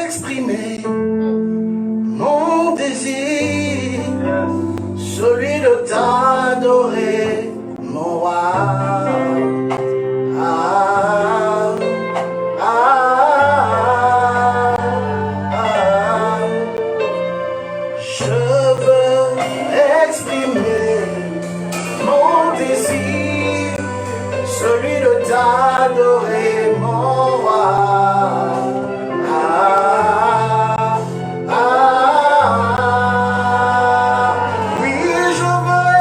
exprimer mon désir, celui de t'adorer, mon roi. Ah, ah, ah, ah. Je veux exprimer mon désir, celui de t'adorer, mon roi. Ah, ah, oui, je veux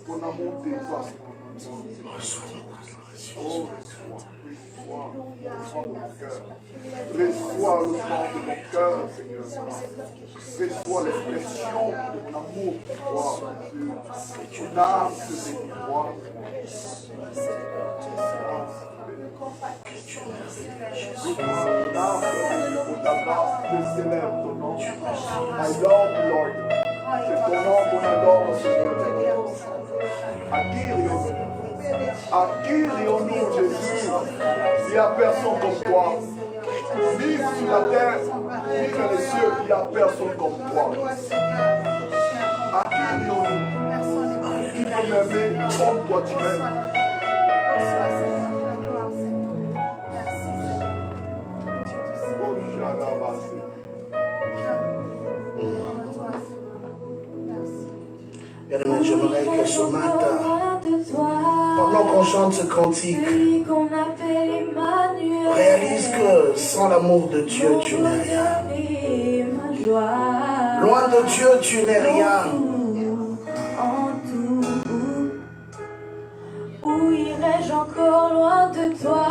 ton amour dépasse. Oh, reçois le chant de mon cœur, Seigneur. Reçois l'expression de mon amour pour toi, Jésus. Ton âme se déploie. Ton âme pour ta grâce, je célèbre ton nom. I love you, Lord. C'est ton nom qu'on adore, Seigneur. Accueillons-nous, Jésus. Il n'y a personne comme toi. Ni sur la terre, ni dans les cieux, il n'y a personne comme toi. Accueillons-nous. Qui peut m'aimer comme toi tu m'aimes. Bien-aimé, j'aimerais que ce matin, pendant qu'on chante ce cantique, réalise que sans l'amour de Dieu, tu n'es rien. Loin de Dieu, tu n'es rien. Où irais-je encore loin de toi?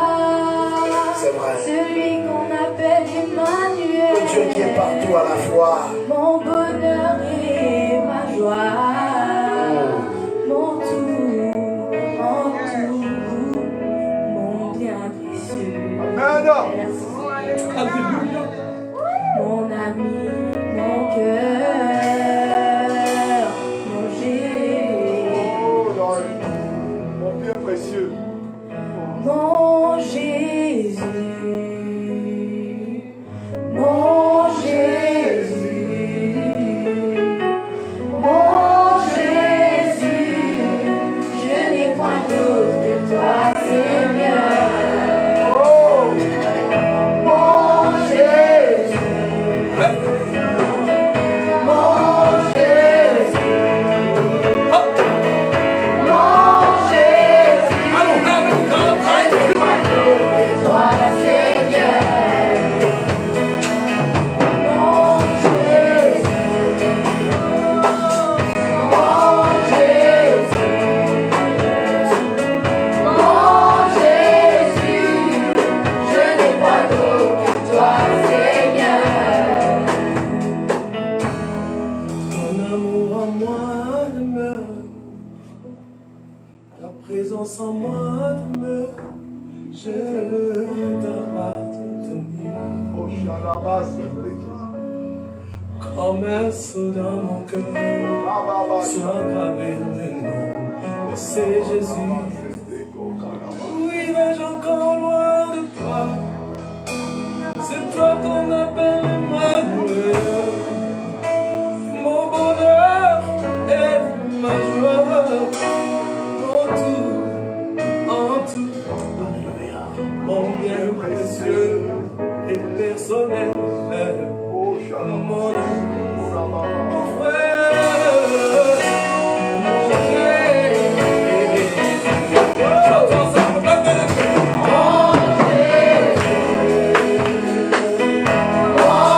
C'est vrai. Celui qu'on appelle Emmanuel. Le Dieu qui est partout à la fois. Mon bonheur et ma joie. Mon tout, en tout. Mon bien précieux. Amen. Mon ami, mon cœur. Mon Jésus. Mon bien précieux. Mon Jésus. Mon Jésus. Mon Jésus. Je n'ai point d'autre que toi, Seigneur. Mon Jésus. Mon Jésus. Mon Jésus. Toi, Seigneur. Mon Jésus. Mon Jésus. Mon Jésus. Je n'ai pas d'autre que toi, Seigneur. Ton amour en moi demeure, ta présence en moi demeure, je t'appartenir. Oh, Shalabas. Comme un sceau dans mon cœur, soit gravé le nom, et c'est Jésus. Où irais-je encore loin de toi? C'est toi qu'on appelle Emmanuel. Mon bonheur et ma joie, en tout, mon bien précieux et personnel, Oh, mon Shalabas. amour, mon frère, mon Jésus. Chantons ça, Mon Jésus. Mon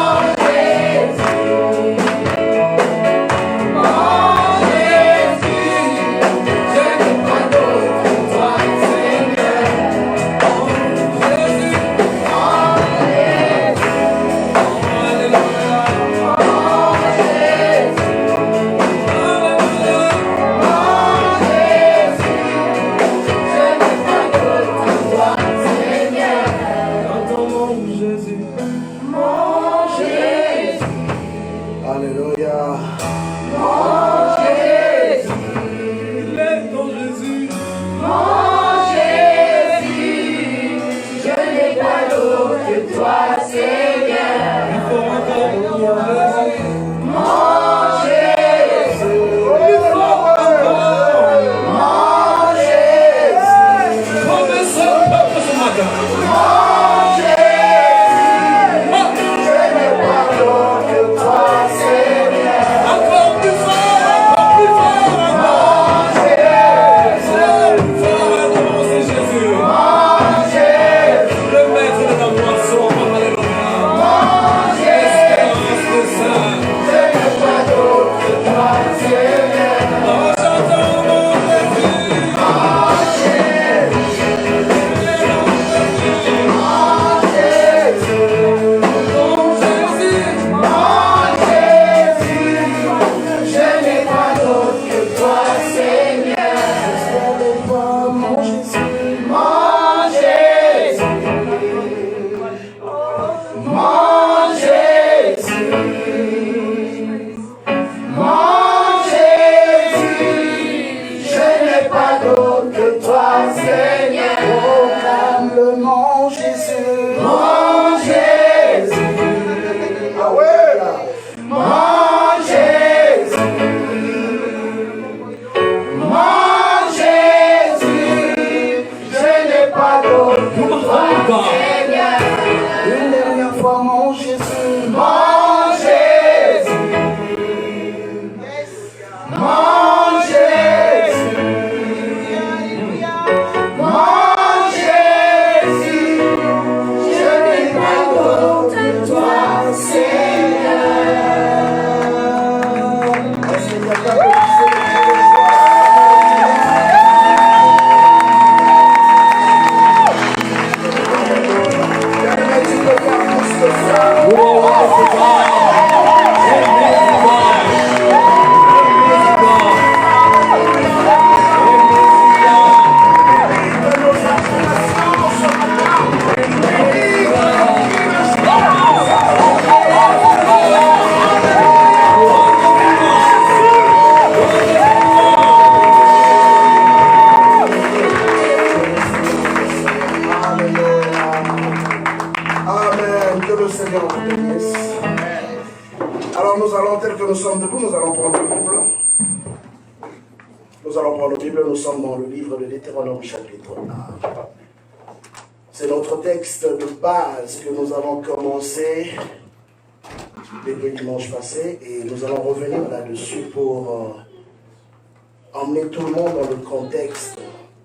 Seigneur. Proclame le nom Jésus. Mon Jésus, Ah ouais là. mon Jésus, mon Jésus, je n'ai pas d'autre que toi, Seigneur. Une dernière fois, mon Jésus. Mon Jésus, mon Jésus, mon Jésus, je n'ai pas d'autre que toi, Seigneur. Est-ce qu'il y a quelqu'un qui sait le Permets, tu peux faire plus que ça. De nos acclamations ce matin. Amen. Que le Seigneur vous bénisse. Alors nous allons, tel que nous sommes debout, nous allons prendre le Bible. Nous allons prendre le Bible, nous sommes dans le livre de Deutéronome chapitre 1. C'est notre texte de base que nous avons commencé le dimanche passé et nous allons revenir là-dessus pour emmener tout le monde dans le contexte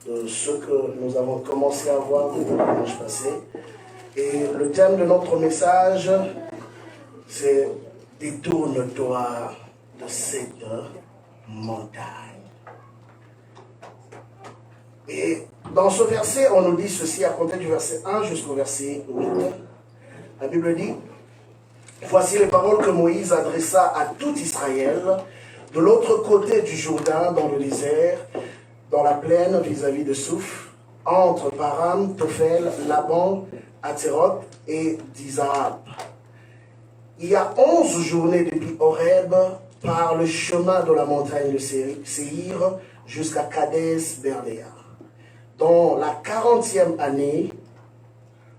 de ce que nous avons commencé à voir le dimanche passé. Et le thème de notre message, c'est « Détourne-toi de cette montagne ». Et dans ce verset, on nous dit ceci à compter du verset 1 jusqu'au verset 8. La Bible dit « Voici les paroles que Moïse adressa à tout Israël, de l'autre côté du Jourdain, dans le désert, dans la plaine vis-à-vis de Souf, entre Param, Tophel, Laban, Atzeroth et d'Israël. Il y a 11 journées depuis Horeb par le chemin de la montagne de Séhir jusqu'à Kadès Bernea. Dans la 40e année,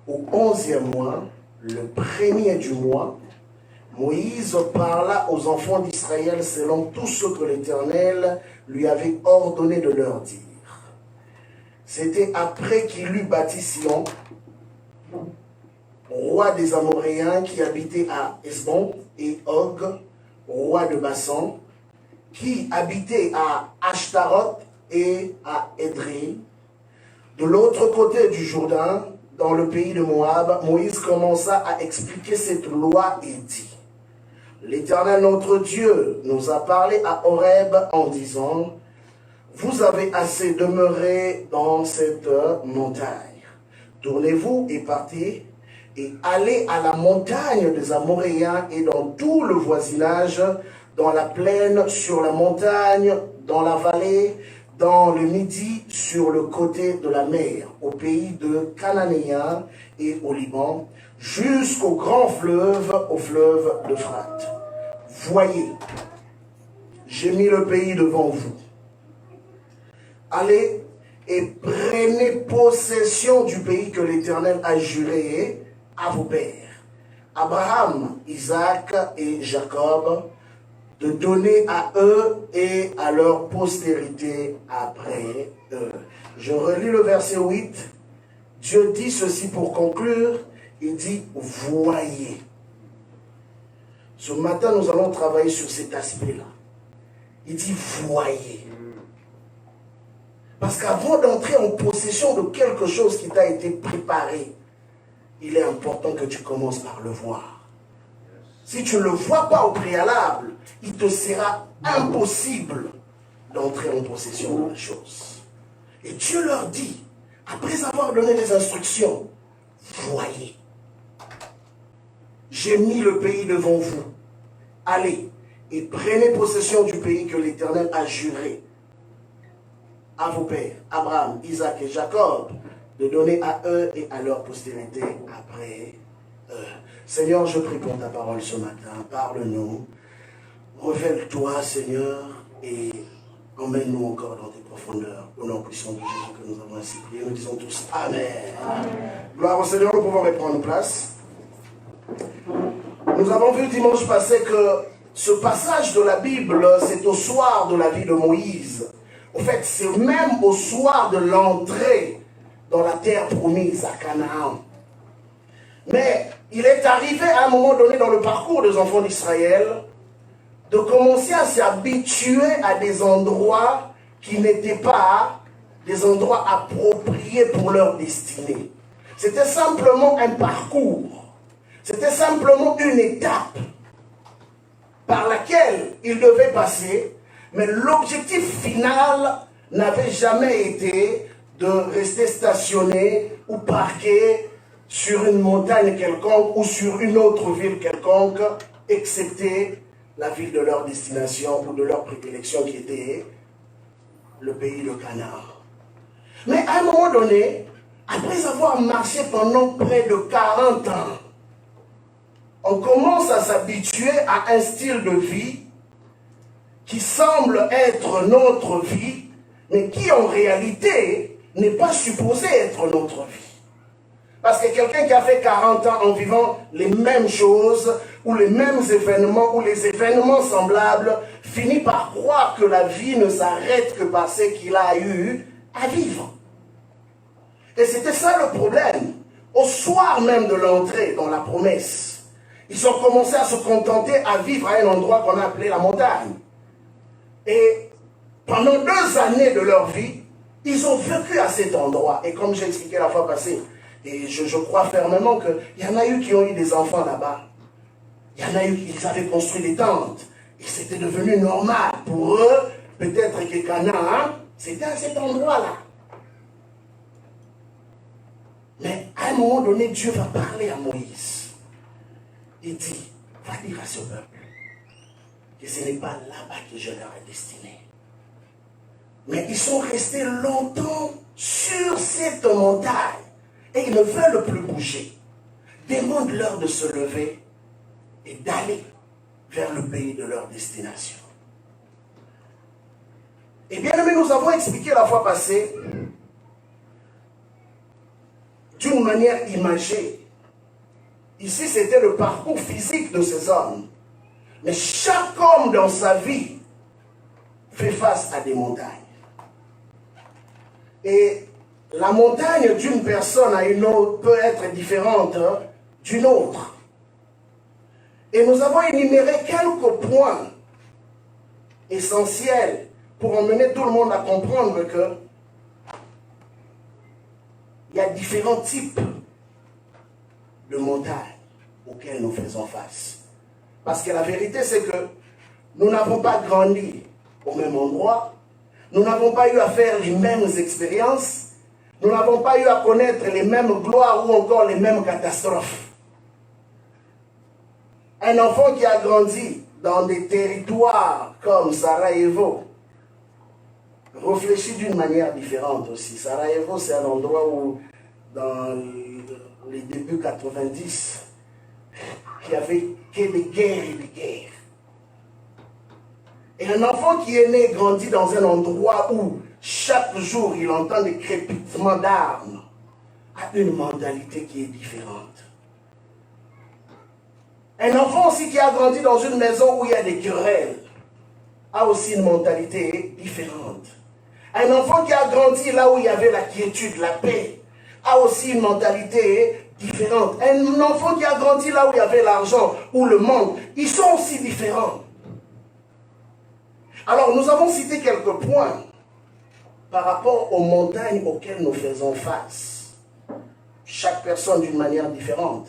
au 11e mois, le premier du mois, Moïse parla aux enfants d'Israël selon tout ce que l'Éternel lui avait ordonné de leur dire. C'était après qu'il eut bâti Sion, roi des Amoréens qui habitait à Esbon, et Og, roi de Bassan, qui habitait à Ashtaroth et à Édrei. De l'autre côté du Jourdain, dans le pays de Moab, Moïse commença à expliquer cette loi et dit « L'Éternel notre Dieu nous a parlé à Horeb en disant « Vous avez assez demeuré dans cette montagne. Tournez-vous et partez, et allez à la montagne des Amoréens et dans tout le voisinage, dans la plaine, sur la montagne, dans la vallée, dans le midi, sur le côté de la mer, au pays de Cananéens et au Liban, jusqu'au grand fleuve, au fleuve d'Euphrate. Voyez, j'ai mis le pays devant vous. Allez et prenez possession du pays que l'Éternel a juré à vos pères, Abraham, Isaac et Jacob, de donner à eux et à leur postérité après eux. Je relis le verset 8. Dieu dit ceci pour conclure. Il dit, voyez. Ce matin, nous allons travailler sur cet aspect-là. Il dit, voyez. Parce qu'avant d'entrer en possession de quelque chose qui t'a été préparé, il est important que tu commences par le voir. Si tu ne le vois pas au préalable, il te sera impossible d'entrer en possession de la chose. Et Dieu leur dit, après avoir donné des instructions, voyez, j'ai mis le pays devant vous. Allez et prenez possession du pays que l'Éternel a juré à vos pères, Abraham, Isaac et Jacob, de donner à eux et à leur postérité après eux. Seigneur, je prie pour ta parole ce matin. Parle-nous. Révèle-toi, Seigneur, et Emmène-nous encore dans tes profondeurs. Au nom puissant de Jésus que nous avons ainsi prié. Nous disons tous Amen. Amen. Gloire au Seigneur, nous pouvons reprendre place. Nous avons vu dimanche passé que ce passage de la Bible, c'est au soir de la vie de Moïse. En fait, c'est même au soir de l'entrée dans la terre promise à Canaan. Mais il est arrivé à un moment donné dans le parcours des enfants d'Israël de commencer à s'habituer à des endroits qui n'étaient pas des endroits appropriés pour leur destinée. C'était simplement un parcours. C'était simplement une étape par laquelle ils devaient passer, mais l'objectif final n'avait jamais été de rester stationné ou parqué sur une montagne quelconque ou sur une autre ville quelconque, excepté la ville de leur destination ou de leur prédilection qui était le pays de Canaan. Mais à un moment donné, après avoir marché pendant près de 40 ans, on commence à s'habituer à un style de vie qui semble être notre vie, mais qui en réalité n'est pas supposé être notre vie. Parce que quelqu'un qui a fait 40 ans en vivant les mêmes choses, ou les mêmes événements, ou les événements semblables, finit par croire que la vie ne s'arrête que par ce qu'il a eu à vivre. Et c'était ça le problème. Au soir même de l'entrée dans la promesse, ils ont commencé à se contenter à vivre à un endroit qu'on a appelé la montagne. Et pendant 2 années de leur vie, ils ont vécu à cet endroit. Et comme j'ai expliqué la fois passée, et je crois fermement qu'il y en a eu qui ont eu des enfants là-bas. Il y en a eu qui avaient construit des tentes. Et c'était devenu normal pour eux, peut-être que Canaan, c'était à cet endroit-là. Mais à un moment donné, Dieu va parler à Moïse. Il dit, va dire à ce peuple que ce n'est pas là-bas que je leur ai destiné. Mais ils sont restés longtemps sur cette montagne et ils ne veulent plus bouger. Demande-leur de se lever et d'aller vers le pays de leur destination. Et bien aimé, nous avons expliqué la fois passée d'une manière imagée. Ici, c'était le parcours physique de ces hommes. Mais chaque homme dans sa vie fait face à des montagnes. Et la montagne d'une personne à une autre peut être différente d'une autre. Et nous avons énuméré quelques points essentiels pour emmener tout le monde à comprendre que il y a différents types de montagnes auxquelles nous faisons face. Parce que la vérité, c'est que nous n'avons pas grandi au même endroit, nous n'avons pas eu à faire les mêmes expériences, nous n'avons pas eu à connaître les mêmes gloires ou encore les mêmes catastrophes. Un enfant qui a grandi dans des territoires comme Sarajevo réfléchit d'une manière différente aussi. Sarajevo, c'est un endroit où, dans les débuts 90, il n'y avait que des guerres et des guerres. Et un enfant qui est né, grandi dans un endroit où chaque jour il entend des crépitements d'armes, a une mentalité qui est différente. Un enfant aussi qui a grandi dans une maison où il y a des querelles a aussi une mentalité différente. Un enfant qui a grandi là où il y avait la quiétude, la paix, a aussi une mentalité différente. Un enfant qui a grandi là où il y avait l'argent ou le manque, ils sont aussi différents. Alors nous avons cité quelques points par rapport aux montagnes auxquelles nous faisons face. Chaque personne d'une manière différente.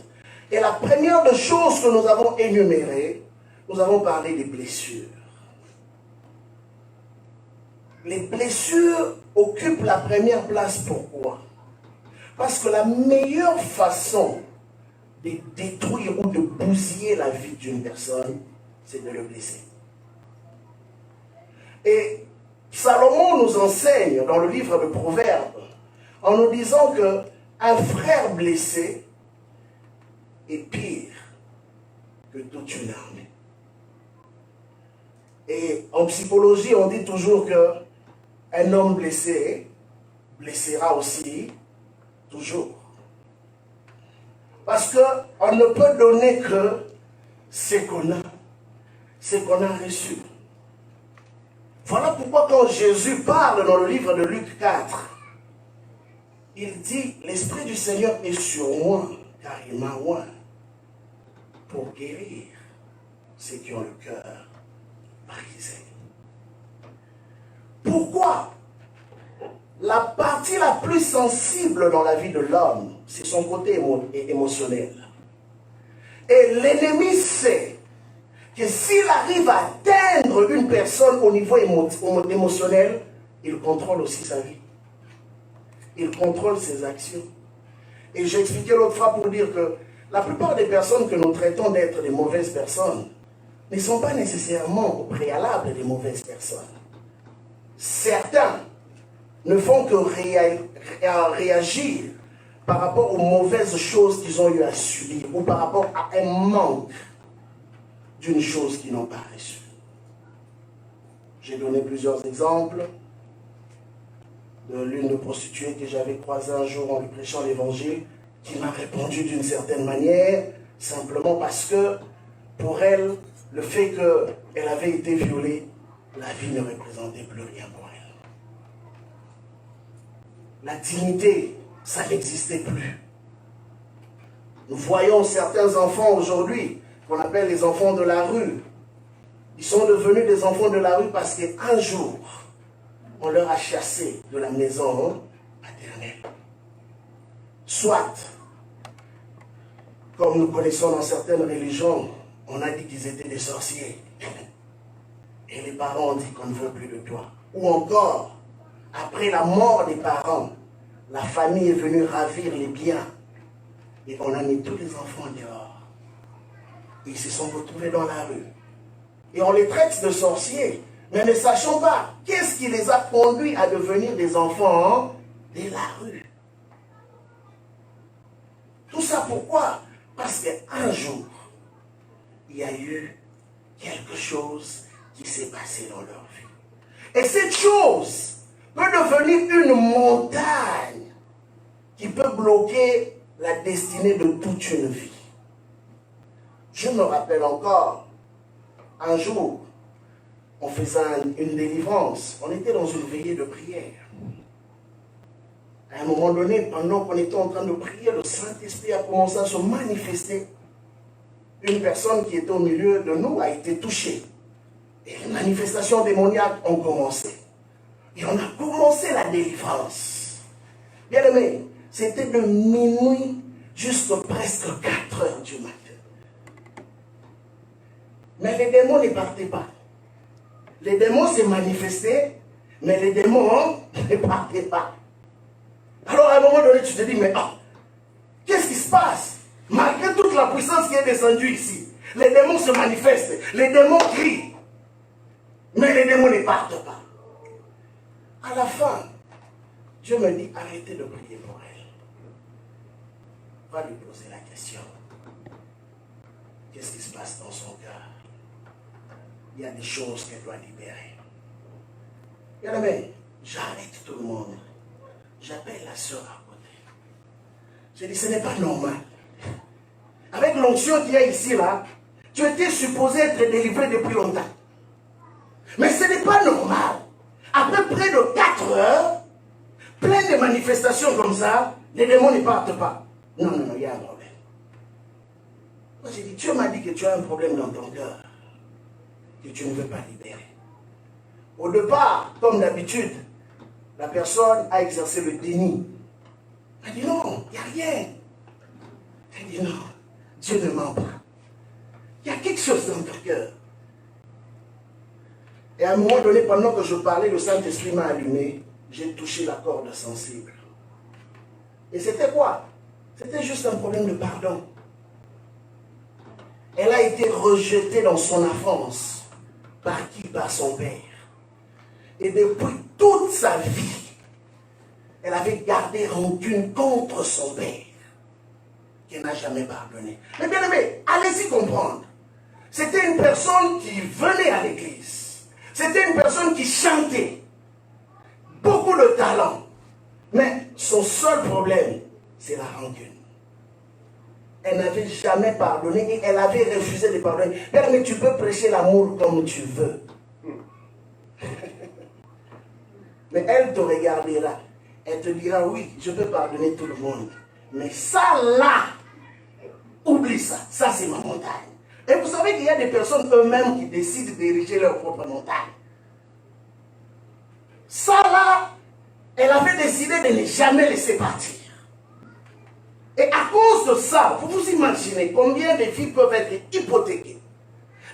Et la première des choses que nous avons énumérées, nous avons parlé des blessures. Les blessures occupent la première place. Pourquoi? Parce que la meilleure façon de détruire ou de bousiller la vie d'une personne, c'est de le blesser. Et Salomon nous enseigne dans le livre de Proverbes, en nous disant qu'un frère blessé est pire que toute une armée. Et en psychologie, on dit toujours qu'un homme blessé blessera aussi toujours. Parce qu'on ne peut donner que ce qu'on a reçu. Voilà pourquoi quand Jésus parle dans le livre de Luc 4, il dit, l'Esprit du Seigneur est sur moi, car il m'a oint pour guérir ceux qui ont le cœur brisé. Pourquoi? La partie la plus sensible dans la vie de l'homme, c'est son côté émotionnel. Et l'ennemi sait que s'il arrive à atteindre une personne au niveau émotionnel, il contrôle aussi sa vie. Il contrôle ses actions. Et j'ai expliqué l'autre fois pour dire que la plupart des personnes que nous traitons d'être des mauvaises personnes ne sont pas nécessairement au préalable des mauvaises personnes. Certains ne font que réagir par rapport aux mauvaises choses qu'ils ont eu à subir ou par rapport à un manque d'une chose qu'ils n'ont pas reçue. J'ai donné plusieurs exemples de l'une de prostituées que j'avais croisée un jour en lui prêchant l'évangile, qui m'a répondu d'une certaine manière, simplement parce que pour elle, le fait qu'elle avait été violée, la vie ne représentait plus rien pour elle. La dignité, ça n'existait plus. Nous voyons certains enfants aujourd'hui, qu'on appelle les enfants de la rue. Ils sont devenus des enfants de la rue parce qu'un jour, on leur a chassé de la maison maternelle. Soit, comme nous connaissons dans certaines religions, on a dit qu'ils étaient des sorciers. Et les parents ont dit qu'on ne veut plus de toi. Ou encore, après la mort des parents, la famille est venue ravir les biens. Et on a mis tous les enfants dehors. Ils se sont retrouvés dans la rue. Et on les traite de sorciers. Mais ne sachant pas qu'est-ce qui les a conduits à devenir des enfants de la rue. Tout ça pourquoi? Parce qu'un jour, il y a eu quelque chose qui s'est passé dans leur vie. Et cette chose peut devenir une montagne qui peut bloquer la destinée de toute une vie. Je me rappelle encore, un jour, on faisait une délivrance. On était dans une veillée de prière. À un moment donné, pendant qu'on était en train de prier, le Saint-Esprit a commencé à se manifester. Une personne qui était au milieu de nous a été touchée. Et les manifestations démoniaques ont commencé. Et on a commencé la délivrance. Bien aimé, c'était de minuit jusqu'à presque 4 heures du matin. Mais les démons ne partaient pas. Les démons se manifestaient, mais les démons ne partaient pas. Alors à un moment donné, tu te dis, mais qu'est-ce qui se passe? Malgré toute la puissance qui est descendue ici, les démons se manifestent, les démons crient, mais les démons ne partent pas. À la fin, Dieu me dit, arrêtez de prier pour elle. Va lui poser la question. Qu'est-ce qui se passe dans son cœur? Il y a des choses qu'elle doit libérer. Bien aimé, j'arrête tout le monde. J'appelle la soeur à côté. Je dis, ce n'est pas normal. Avec l'onction qu'il y a ici, là, tu étais supposé être délivré depuis longtemps. Mais ce n'est pas normal. Après près de 4 heures, plein de manifestations comme ça, les démons ne partent pas. Non, il y a un problème. Moi, j'ai dit, Dieu m'a dit que tu as un problème dans ton cœur, que tu ne veux pas libérer. Au départ, comme d'habitude, la personne a exercé le déni. Elle dit non, il n'y a rien. Elle dit non, Dieu ne ment pas. Il y a quelque chose dans ton cœur. Et à un moment donné, pendant que je parlais, le Saint-Esprit m'a allumé. J'ai touché la corde sensible. Et c'était quoi? C'était juste un problème de pardon. Elle a été rejetée dans son enfance. Par qui? Par son père. Et depuis toute sa vie, elle avait gardé rancune contre son père, qu'elle n'a jamais pardonné. Mais bien aimé, allez-y comprendre. C'était une personne qui venait à l'église. C'était une personne qui chantait. Beaucoup de talent. Mais son seul problème, c'est la rancune. Elle n'avait jamais pardonné et elle avait refusé de pardonner. Père, mais tu peux prêcher l'amour comme tu veux. Mais elle te regardera. Elle te dira, oui, je peux pardonner tout le monde. Mais ça là, oublie ça. Ça, c'est ma montagne. Et vous savez qu'il y a des personnes eux-mêmes qui décident d'ériger leur propre montagne. Ça là, elle avait décidé de ne jamais laisser partir. Et à cause de ça, vous vous imaginez combien de vies peuvent être hypothéquées.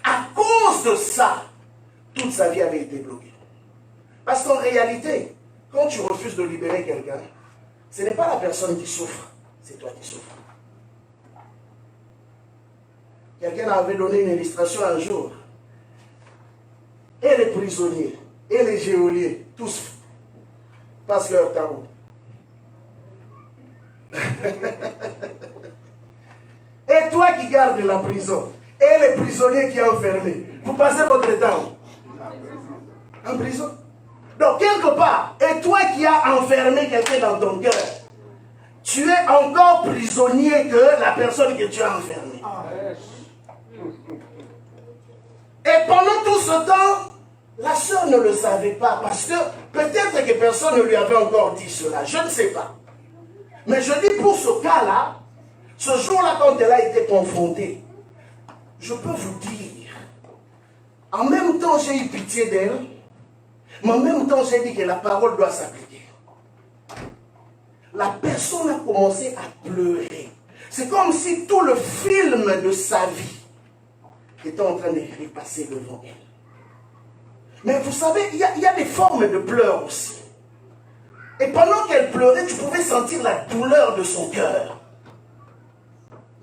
À cause de ça, toute sa vie avait été bloquée. Parce qu'en réalité, quand tu refuses de libérer quelqu'un, ce n'est pas la personne qui souffre, c'est toi qui souffres. Quelqu'un avait donné une illustration un jour. Et les prisonniers, et les geôliers, tous passent leur temps. Et toi qui gardes la prison, et les prisonniers qui sont enfermés, vous passez votre temps en prison. Donc quelque part, et toi qui as enfermé quelqu'un dans ton cœur, tu es encore prisonnier que la personne que tu as enfermée. Et pendant tout ce temps, la sœur ne le savait pas, parce que peut-être que personne ne lui avait encore dit cela, je ne sais pas. Mais je dis pour ce cas-là, ce jour-là quand elle a été confrontée, je peux vous dire, en même temps j'ai eu pitié d'elle, mais en même temps j'ai dit que la parole doit s'appliquer. La personne a commencé à pleurer. C'est comme si tout le film de sa vie était en train de repasser devant elle. Mais vous savez, il y a des formes de pleurs aussi. Et pendant qu'elle pleurait, tu pouvais sentir la douleur de son cœur.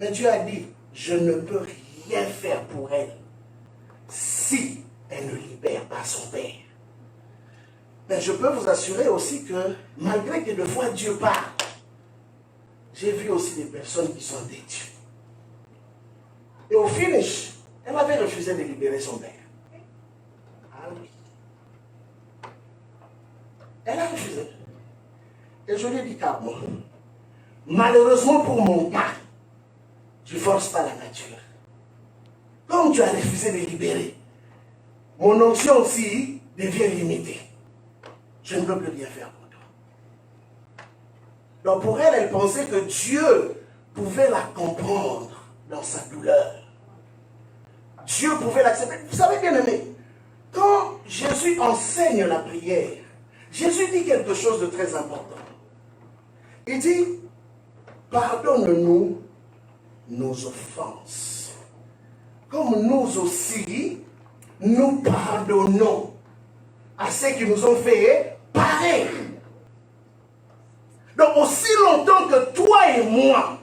Mais Dieu a dit, je ne peux rien faire pour elle si elle ne libère pas son Père. Mais je peux vous assurer aussi que, malgré que de fois Dieu parle, j'ai vu aussi des personnes qui sont déçues. Et au finish, elle avait refusé de libérer son Père. Ah oui. Elle a refusé. Et je lui ai dit, calme. Malheureusement pour mon cas, je ne force pas la nature. Comme tu as refusé de libérer, mon onction aussi devient limitée. Je ne peux plus rien faire pour toi. Donc pour elle, elle pensait que Dieu pouvait la comprendre dans sa douleur. Dieu pouvait l'accepter. Vous savez bien aimé, quand Jésus enseigne la prière, Jésus dit quelque chose de très important. Il dit, pardonne-nous nos offenses, comme nous aussi, nous pardonnons à ceux qui nous ont fait pareil. Donc aussi longtemps que toi et moi,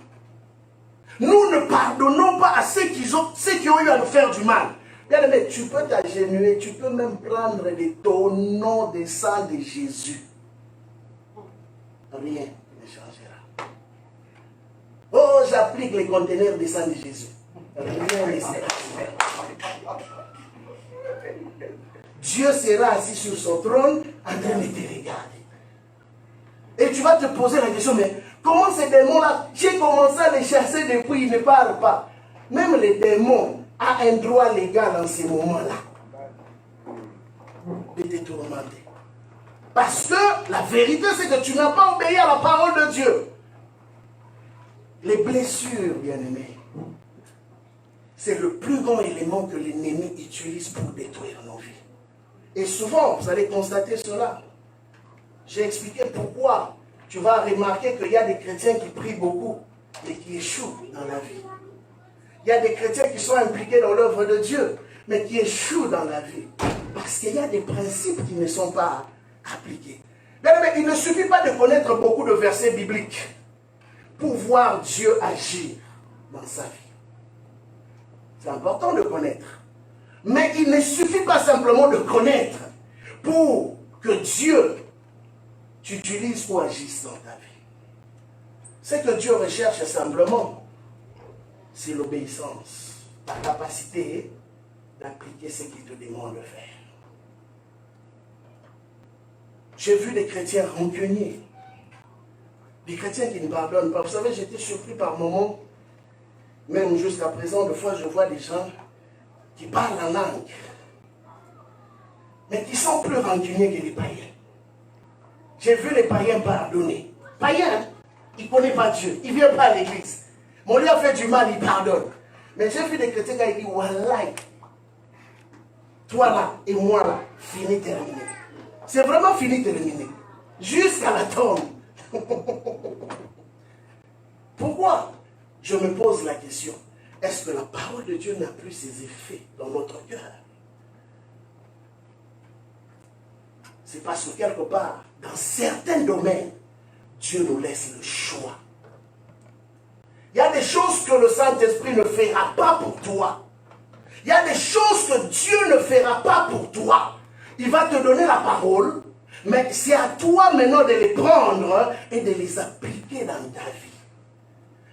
nous ne pardonnons pas à ceux qui ont eu à nous faire du mal. Bien aimé, tu peux t'agenouiller, tu peux même prendre les tonneaux de sang de Jésus. Rien ne changera. Oh, j'applique les conteneurs de sang de Jésus. Rien ne sera. Dieu sera assis sur son trône en train de te regarder. Et tu vas te poser la question, mais comment ces démons-là, j'ai commencé à les chasser depuis, ils ne parlent pas. Même les démons ont un droit légal en ces moments-là de te tourmenter. Parce que la vérité, c'est que tu n'as pas obéi à la parole de Dieu. Les blessures, bien-aimés, c'est le plus grand élément que l'ennemi utilise pour détruire nos vies. Et souvent, vous allez constater cela. J'ai expliqué pourquoi. Tu vas remarquer qu'il y a des chrétiens qui prient beaucoup, mais qui échouent dans la vie. Il y a des chrétiens qui sont impliqués dans l'œuvre de Dieu, mais qui échouent dans la vie. Parce qu'il y a des principes qui ne sont pas appliqués. Mais il ne suffit pas de connaître beaucoup de versets bibliques pour voir Dieu agir dans sa vie. C'est important de connaître. Mais il ne suffit pas simplement de connaître pour que Dieu t'utilise ou agisse dans ta vie. Ce que Dieu recherche simplement, c'est l'obéissance, la capacité d'appliquer ce qu'il te demande de faire. J'ai vu des chrétiens rancuniers. Des chrétiens qui ne pardonnent pas. Vous savez, j'étais surpris par moments, même jusqu'à présent, des fois je vois des gens qui parlent en langue, mais qui sont plus rancuniers que les païens. J'ai vu les païens pardonner. Païens, il ne connaît pas Dieu, il ne vient pas à l'église. Mon lui a fait du mal, il pardonne. Mais j'ai vu des chrétiens qui disent, Wallah, toi là et moi là, fini, terminé. C'est vraiment fini, terminé. Jusqu'à la tombe. Pourquoi? Je me pose la question. Est-ce que la parole de Dieu n'a plus ses effets dans notre cœur? C'est parce que quelque part, dans certains domaines, Dieu nous laisse le choix. Il y a des choses que le Saint-Esprit ne fera pas pour toi. Il y a des choses que Dieu ne fera pas pour toi. Il va te donner la parole, mais c'est à toi maintenant de les prendre et de les appliquer dans ta vie.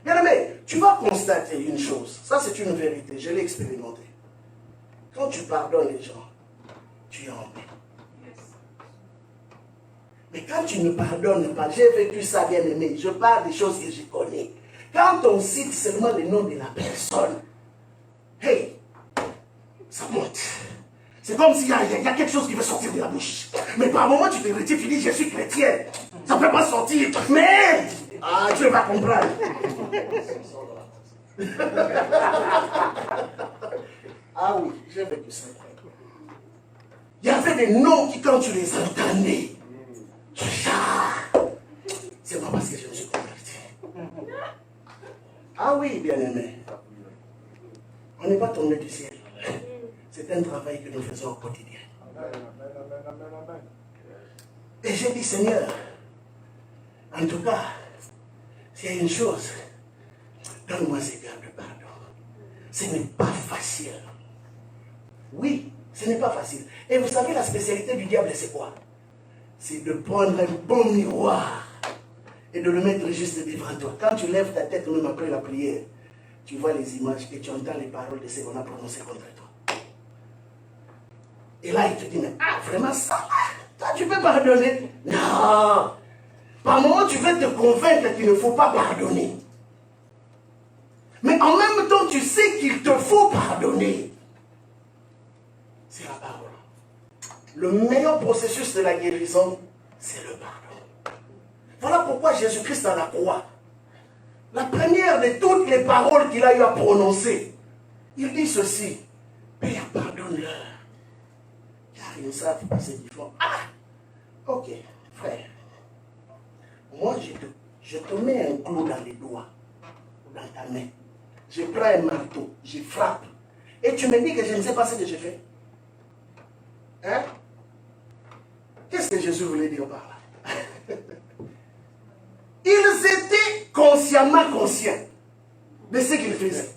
Bien-aimé, tu vas constater une chose. Ça, c'est une vérité. Je l'ai expérimenté. Quand tu pardonnes les gens, tu es en paix. Mais quand tu ne pardonnes pas, j'ai vécu ça, bien-aimé. Je parle des choses que je connais. Quand on cite seulement le nom de la personne, hey, ça monte. C'est comme s'il y a quelque chose qui veut sortir de la bouche. Mais par moment, tu te retires, tu dis, je suis chrétien. Ça ne peut pas sortir. Mais, tu vas comprendre. Ah oui, j'ai vécu ça. Il y avait des noms qui, quand tu les entendais, c'est pas parce que je me suis converti. Ah oui, bien-aimé. On n'est pas tombé du ciel. C'est un travail que nous faisons au quotidien. Et j'ai dit, Seigneur, en tout cas, s'il y a une chose, donne-moi ces gardes de pardon. Ce n'est pas facile. Oui, ce n'est pas facile. Et vous savez, la spécialité du diable, c'est quoi? C'est de prendre un bon miroir et de le mettre juste devant toi. Quand tu lèves ta tête, même après la prière, tu vois les images et tu entends les paroles de ce qu'on a prononcé contre toi. Et là, il te dit, mais vraiment ça, toi, tu peux pardonner? Non. Par moment, tu veux te convaincre qu'il ne faut pas pardonner. Mais en même temps, tu sais qu'il te faut pardonner. C'est la parole. Le meilleur processus de la guérison, c'est le pardon. Voilà pourquoi Jésus-Christ à la croix, la première de toutes les paroles qu'il a eu à prononcer, il dit ceci: Père, pardonne-leur, car ils ne savent pas ce qu'ils font. Ah, ok, frère, moi je te mets un clou dans les doigts, dans ta main. Je prends un marteau, je frappe, et tu me dis que je ne sais pas ce que je fais. Hein? Qu'est-ce que Jésus voulait dire par là? Ils étaient consciemment conscients de ce qu'ils faisaient.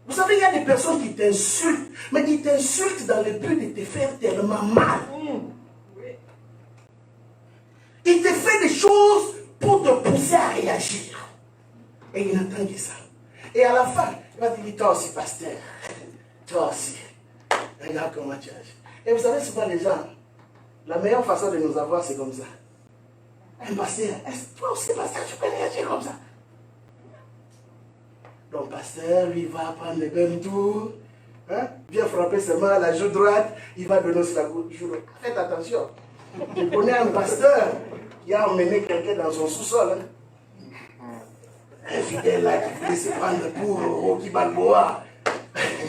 Vous savez, il y a des personnes qui t'insultent, mais qui t'insultent dans le but de te faire tellement mal. Il te fait des choses pour te pousser à réagir. Et il n'attend que ça. Et à la fin, il va te dire, toi aussi, pasteur, toi aussi, regarde comment tu agis. Et vous savez, souvent les gens, la meilleure façon de nous avoir, c'est comme ça. Un pasteur, est-ce que toi aussi, pasteur, tu peux réagir comme ça? Donc, pasteur, lui, il va prendre le même tour, hein? Vient frapper seulement à la joue droite, il va donner sur la joue droite. Faites attention. Je connais un pasteur qui a emmené quelqu'un dans son sous-sol. Hein? Un fidèle là qui voulait se prendre pour Rocky Balboa.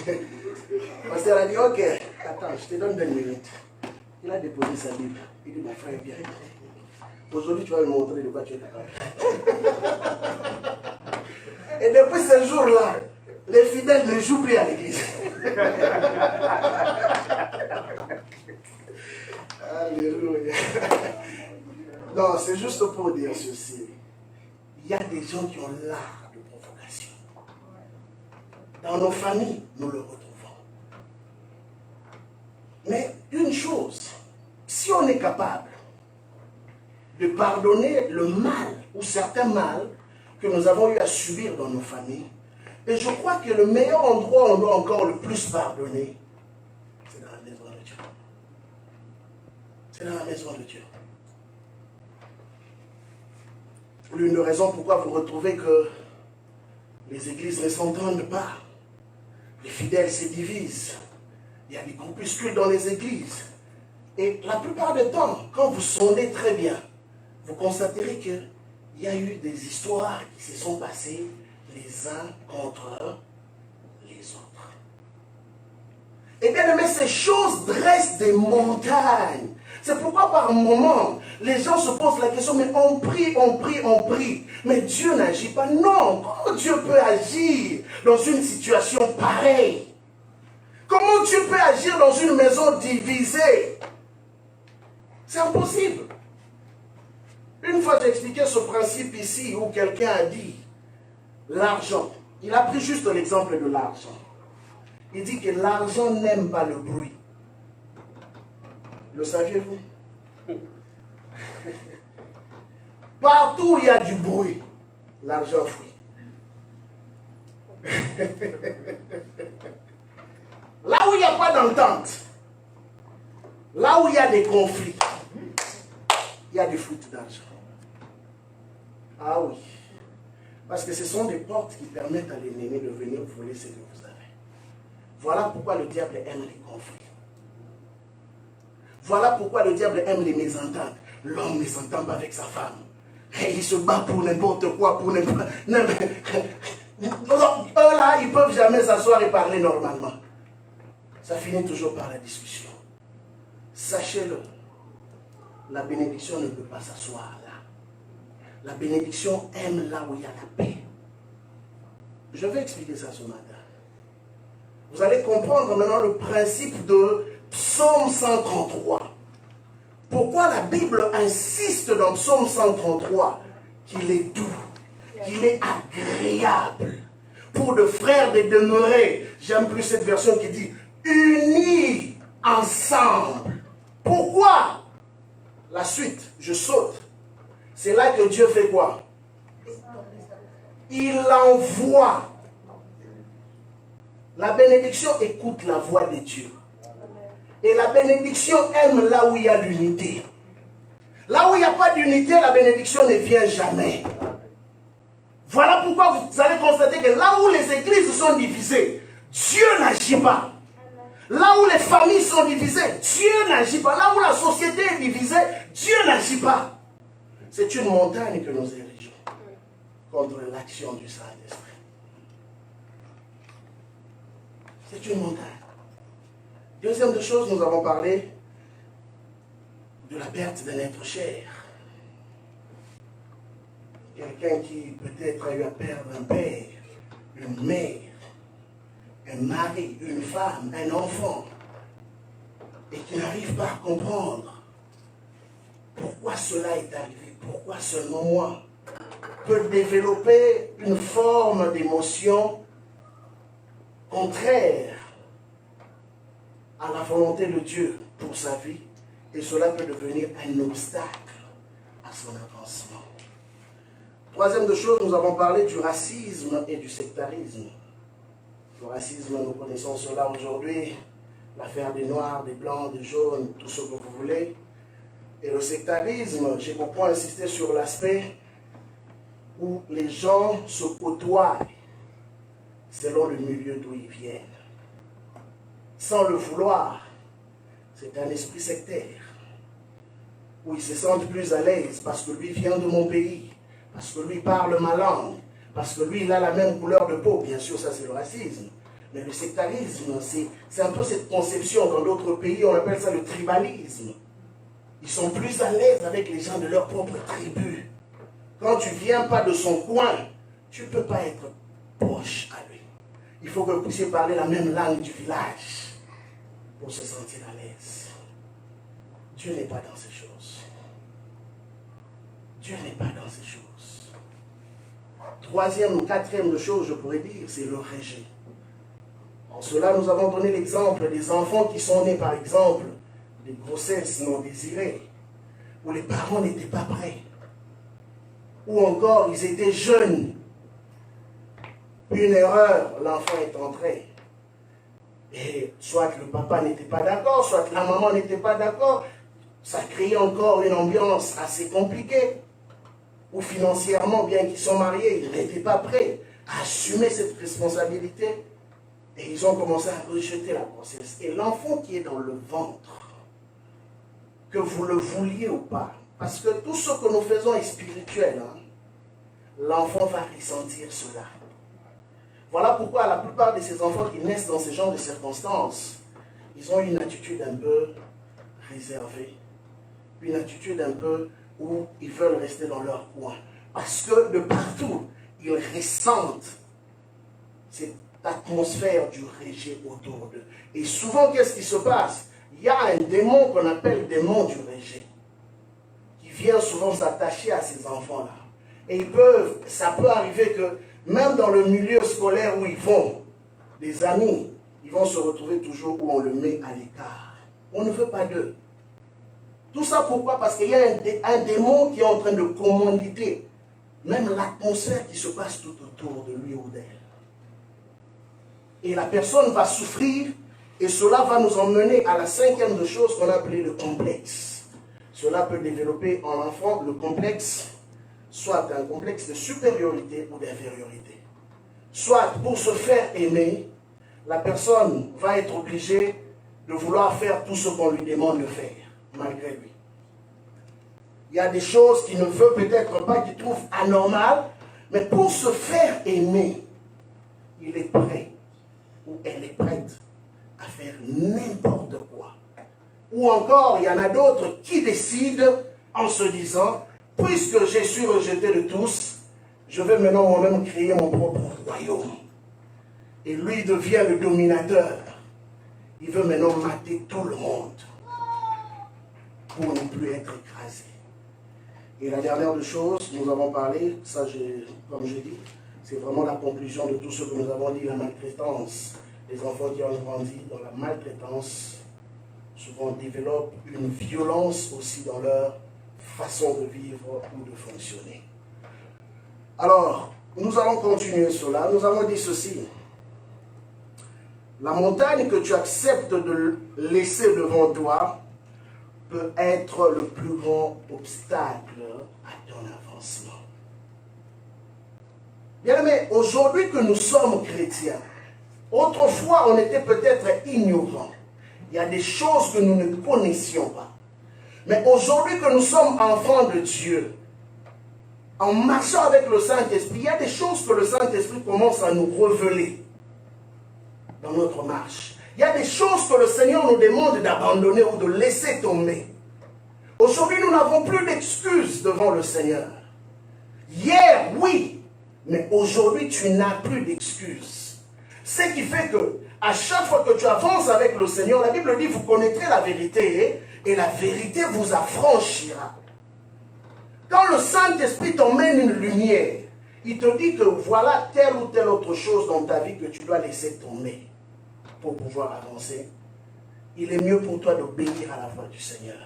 Le pasteur a dit, ok, attends, je te donne 2 minutes. Il a déposé sa Bible. Il dit, mon frère, viens. Aujourd'hui, tu vas me montrer de quoi tu es capable. Et depuis ce jour-là, les fidèles ne jouent plus à l'église. Alléluia. Non, c'est juste pour dire ceci. Il y a des gens qui ont l'art de provocation. Dans nos familles, nous le retrouvons. Mais une chose, si on est capable de pardonner le mal ou certains mal que nous avons eu à subir dans nos familles, et je crois que le meilleur endroit où on doit encore le plus pardonner, c'est dans la maison de Dieu. C'est dans la maison de Dieu. L'une des raisons pourquoi vous retrouvez que les églises ne s'entendent pas. Les fidèles se divisent. Il y a des groupuscules dans les églises. Et la plupart du temps, quand vous sondez très bien, vous constaterez qu'il y a eu des histoires qui se sont passées les uns contre les autres. Et bien aimé, ces choses dressent des montagnes. C'est pourquoi par moment, les gens se posent la question, mais on prie, on prie, on prie. Mais Dieu n'agit pas. Non, comment Dieu peut agir dans une situation pareille? Comment Dieu peut agir dans une maison divisée? C'est impossible. Une fois j'ai expliqué ce principe ici où quelqu'un a dit l'argent. Il a pris juste l'exemple de l'argent. Il dit que l'argent n'aime pas le bruit. Le saviez-vous? Partout où il y a du bruit, l'argent fuit. Là où il n'y a pas d'entente, là où il y a des conflits, il y a des fuites d'argent. Ah oui. Parce que ce sont des portes qui permettent à l'ennemi de venir voler ce que vous avez. Voilà pourquoi le diable aime les conflits. Voilà pourquoi le diable aime les mésententes. L'homme ne s'entend pas avec sa femme. Et il se bat pour n'importe quoi, pour n'importe... Eux là, ils ne peuvent jamais s'asseoir et parler normalement. Ça finit toujours par la discussion. Sachez-le, la bénédiction ne peut pas s'asseoir là. La bénédiction aime là où il y a la paix. Je vais expliquer ça ce matin. Vous allez comprendre maintenant le principe de Psaume 133. Pourquoi la Bible insiste dans Psaume 133 qu'il est doux, qu'il est agréable pour de frères de demeurer. J'aime plus cette version qui dit unis ensemble. Pourquoi? La suite, je saute. C'est là que Dieu fait quoi? Il envoie. La bénédiction écoute la voix de Dieu. Et la bénédiction aime là où il y a l'unité. Là où il n'y a pas d'unité, la bénédiction ne vient jamais. Voilà pourquoi vous allez constater que là où les églises sont divisées, Dieu n'agit pas. Là où les familles sont divisées, Dieu n'agit pas. Là où la société est divisée, Dieu n'agit pas. C'est une montagne que nous érigeons contre l'action du Saint-Esprit. C'est une montagne. Deuxième de chose, nous avons parlé de la perte d'un être cher. Quelqu'un qui peut-être a eu à perdre un père, une mère, un mari, une femme, un enfant, et qui n'arrive pas à comprendre pourquoi cela est arrivé, pourquoi seulement moi, peut développer une forme d'émotion contraire à la volonté de Dieu pour sa vie, et cela peut devenir un obstacle à son avancement. Troisième de chose, nous avons parlé du racisme et du sectarisme. Le racisme, nous connaissons cela aujourd'hui, l'affaire des Noirs, des Blancs, des Jaunes, tout ce que vous voulez. Et le sectarisme, j'ai beaucoup insisté sur l'aspect où les gens se côtoient selon le milieu d'où ils viennent. Sans le vouloir, c'est un esprit sectaire, où ils se sentent plus à l'aise parce que lui vient de mon pays, parce que lui parle ma langue, parce que lui il a la même couleur de peau. Bien sûr, ça c'est le racisme. Mais le sectarisme, c'est un peu cette conception. Dans d'autres pays, on appelle ça le tribalisme. Ils sont plus à l'aise avec les gens de leur propre tribu. Quand tu ne viens pas de son coin, tu ne peux pas être proche à lui. Il faut que vous puissiez parler la même langue du village pour se sentir à l'aise. Dieu n'est pas dans ces choses. Dieu n'est pas dans ces choses. Troisième ou quatrième chose, je pourrais dire, c'est le rejet. En cela, nous avons donné l'exemple des enfants qui sont nés, par exemple, des grossesses non désirées, où les parents n'étaient pas prêts, ou encore ils étaient jeunes. Une erreur, l'enfant est entré. Et soit le papa n'était pas d'accord, soit la maman n'était pas d'accord. ça crée encore une ambiance assez compliquée, où financièrement, bien qu'ils sont mariés, ils n'étaient pas prêts à assumer cette responsabilité. Et ils ont commencé à rejeter la grossesse. Et l'enfant qui est dans le ventre, que vous le vouliez ou pas, parce que tout ce que nous faisons est spirituel, hein, l'enfant va ressentir cela. Voilà pourquoi la plupart de ces enfants qui naissent dans ce genre de circonstances, ils ont une attitude un peu réservée, une attitude un peu où ils veulent rester dans leur coin. Parce que de partout, ils ressentent cette atmosphère du rejet autour d'eux. Et souvent, qu'est-ce qui se passe? Il y a un démon qu'on appelle démon du rejet, qui vient souvent s'attacher à ces enfants-là. Et ça peut arriver que même dans le milieu scolaire où ils vont, les amis, ils vont se retrouver toujours où on le met à l'écart. On ne veut pas d'eux. Tout ça pourquoi? Parce qu'il y a un démon qui est en train de commanditer même l'atmosphère qui se passe tout autour de lui ou d'elle. Et la personne va souffrir, et cela va nous emmener à la cinquième de choses qu'on a appelée le complexe. Cela peut développer en l'enfant le complexe, soit un complexe de supériorité ou d'infériorité. Soit pour se faire aimer, la personne va être obligée de vouloir faire tout ce qu'on lui demande de faire, malgré lui. Il y a des choses qu'il ne veut peut-être pas, qu'il trouve anormales, mais pour se faire aimer, il est prêt, ou elle est prête à faire n'importe quoi. Ou encore, il y en a d'autres qui décident en se disant, puisque je suis rejeté de tous, je vais maintenant moi-même créer mon propre royaume. Et lui devient le dominateur. Il veut maintenant mater tout le monde pour ne plus être écrasé. Et la dernière des choses, nous avons parlé, ça comme je dis, c'est vraiment la conclusion de tout ce que nous avons dit, la maltraitance. Les enfants qui ont grandi dans la maltraitance souvent développent une violence aussi dans leur façon de vivre ou de fonctionner. Alors, nous allons continuer cela. Nous avons dit ceci. La montagne que tu acceptes de laisser devant toi peut être le plus grand obstacle à ton avancement. Bien-aimés, aujourd'hui que nous sommes chrétiens, autrefois on était peut-être ignorants. Il y a des choses que nous ne connaissions pas. Mais aujourd'hui que nous sommes enfants de Dieu, en marchant avec le Saint-Esprit, il y a des choses que le Saint-Esprit commence à nous révéler dans notre marche. Il y a des choses que le Seigneur nous demande d'abandonner ou de laisser tomber. Aujourd'hui, nous n'avons plus d'excuses devant le Seigneur. Hier, oui, mais aujourd'hui, tu n'as plus d'excuses. Ce qui fait que, à chaque fois que tu avances avec le Seigneur, la Bible dit, vous connaîtrez la vérité et la vérité vous affranchira. Quand le Saint-Esprit t'emmène une lumière, il te dit que voilà telle ou telle autre chose dans ta vie que tu dois laisser tomber pour pouvoir avancer. Il est mieux pour toi d'obéir à la voix du Seigneur.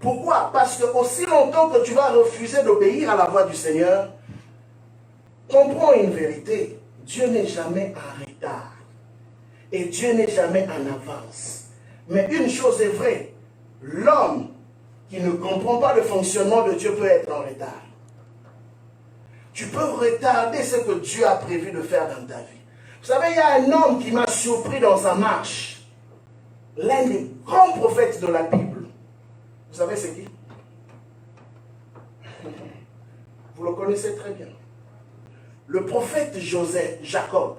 Pourquoi? Parce que aussi longtemps que tu vas refuser d'obéir à la voix du Seigneur, comprends une vérité. Dieu n'est jamais en retard. Et Dieu n'est jamais en avance. Mais une chose est vraie. L'homme qui ne comprend pas le fonctionnement de Dieu peut être en retard. Tu peux retarder ce que Dieu a prévu de faire dans ta vie. Vous savez, il y a un homme qui m'a surpris dans sa marche. L'un des grands prophètes de la Bible. Vous savez c'est qui? Vous le connaissez très bien. Le prophète Jacob.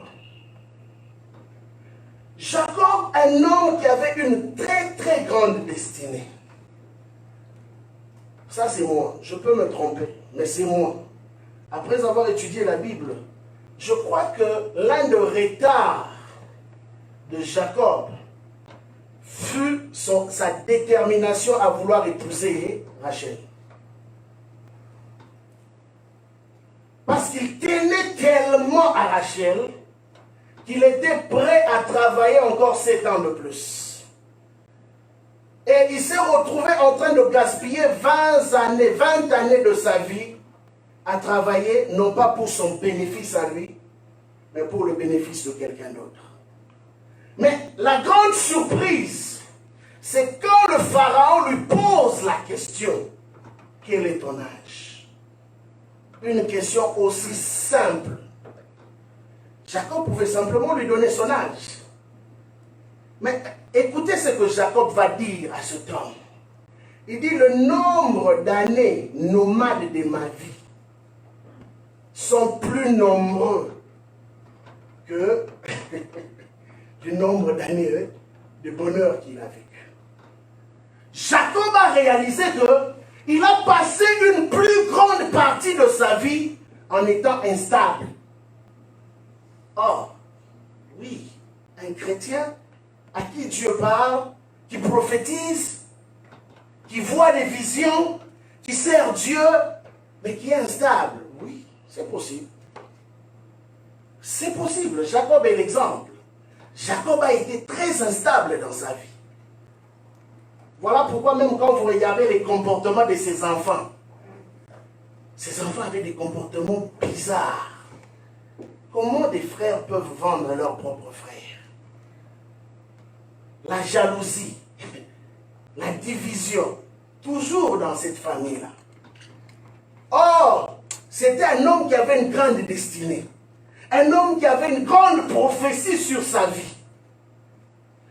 Jacob, un homme qui avait une très très grande destinée. Ça c'est moi, je peux me tromper, mais c'est moi. Après avoir étudié la Bible, je crois que l'un des retards de Jacob fut sa détermination à vouloir épouser Rachel. Parce qu'il tenait tellement à Rachel qu'il était prêt à travailler encore 7 ans de plus. Et il s'est retrouvé en train de gaspiller 20 années de sa vie à travailler, non pas pour son bénéfice à lui, mais pour le bénéfice de quelqu'un d'autre. Mais la grande surprise, c'est quand le pharaon lui pose la question, quel est ton âge? Une question aussi simple. Jacob pouvait simplement lui donner son âge. Mais écoutez ce que Jacob va dire à cet homme. Il dit, le nombre d'années nomades de ma vie sont plus nombreux que du nombre d'années de bonheur qu'il a vécu. Jacob a réalisé qu'il a passé une plus grande partie de sa vie en étant instable. Or, oui, un chrétien à qui Dieu parle, qui prophétise, qui voit des visions, qui sert Dieu, mais qui est instable. Oui, c'est possible. C'est possible. Jacob est l'exemple. Jacob a été très instable dans sa vie. Voilà pourquoi même quand vous regardez les comportements de ses enfants avaient des comportements bizarres. Comment des frères peuvent vendre leurs propres frères? La jalousie, la division, toujours dans cette famille-là. Or, c'était un homme qui avait une grande destinée. Un homme qui avait une grande prophétie sur sa vie.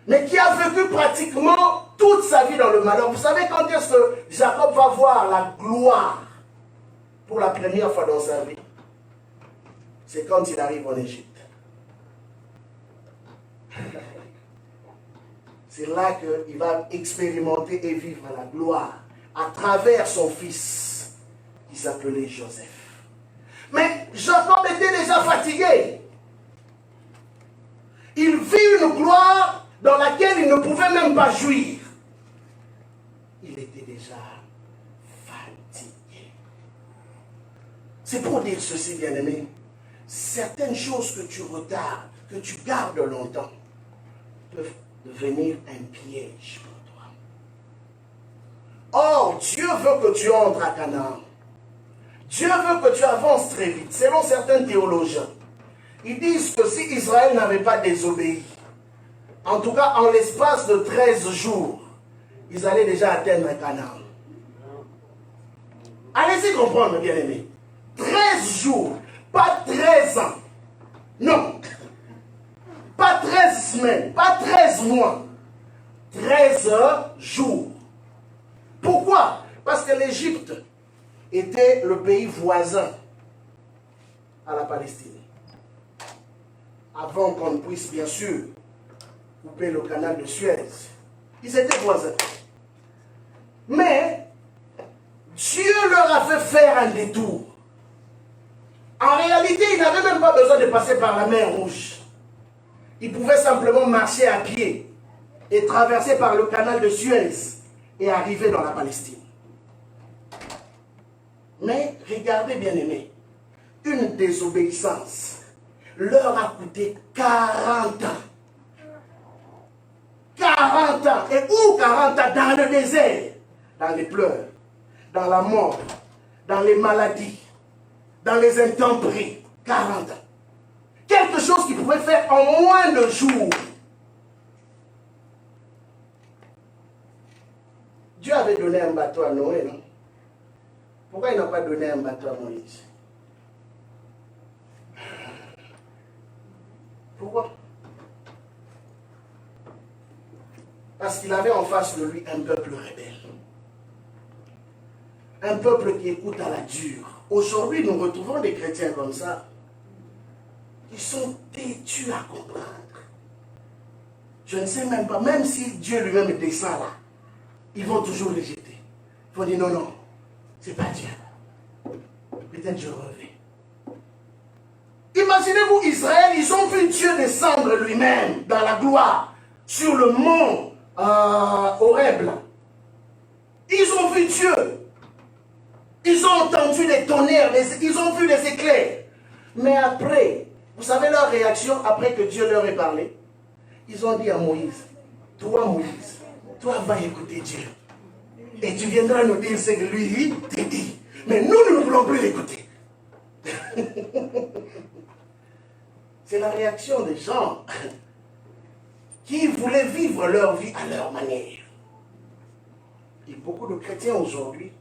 Mais qui a vécu pratiquement toute sa vie dans le malheur. Vous savez quand est-ce que Jacob va voir la gloire pour la première fois dans sa vie? C'est quand il arrive en Égypte. C'est là qu'il va expérimenter et vivre la gloire à travers son fils qui s'appelait Joseph. Mais Jacob était déjà fatigué. Il vit une gloire dans laquelle il ne pouvait même pas jouir. Il était déjà fatigué. C'est pour dire ceci, bien-aimé. Certaines choses que tu retardes, que tu gardes longtemps, peuvent devenir un piège pour toi. Or, Dieu veut que tu entres à Canaan. Dieu veut que tu avances très vite. Selon certains théologiens, ils disent que si Israël n'avait pas désobéi, en tout cas en l'espace de 13 jours, ils allaient déjà atteindre Canaan. Allez-y comprendre, bien-aimés. 13 jours, pas 13 ans. Non. Pas 13 semaines, pas 13 mois. 13 jours. Pourquoi? Parce que l'Égypte était le pays voisin à la Palestine. Avant qu'on puisse bien sûr couper le canal de Suez, ils étaient voisins. Mais Dieu leur a fait faire un détour. En réalité, ils n'avaient même pas besoin de passer par la mer Rouge. Ils pouvaient simplement marcher à pied et traverser par le canal de Suez et arriver dans la Palestine. Mais regardez bien aimé, une désobéissance leur a coûté 40 ans. 40 ans. Et où 40 ans? Dans le désert, dans les pleurs, dans la mort, dans les maladies, dans les intempéries. 40 ans. Quelque chose qu'ils pouvaient faire en moins de jours. Dieu avait donné un bateau à Noé, non? Pourquoi il n'a pas donné un bateau à Moïse? Pourquoi? Parce qu'il avait en face de lui un peuple rebelle. Un peuple qui écoute à la dure. Aujourd'hui, nous retrouvons des chrétiens comme ça. Ils sont têtus à comprendre. Je ne sais même pas, même si Dieu lui-même descend là, ils vont toujours les jeter. Ils vont dire non, non, c'est pas Dieu. Peut-être je reviens. Imaginez-vous Israël, ils ont vu Dieu descendre lui-même dans la gloire sur le mont Horeb. Ils ont vu Dieu. Ils ont entendu les tonnerres, ils ont vu les éclairs. Mais après, vous savez leur réaction après que Dieu leur ait parlé? Ils ont dit à Moïse, toi Moïse, toi va écouter Dieu. Et tu viendras nous dire ce que lui t'a dit. Mais nous ne voulons plus l'écouter. C'est la réaction des gens qui voulaient vivre leur vie à leur manière. Et beaucoup de chrétiens aujourd'hui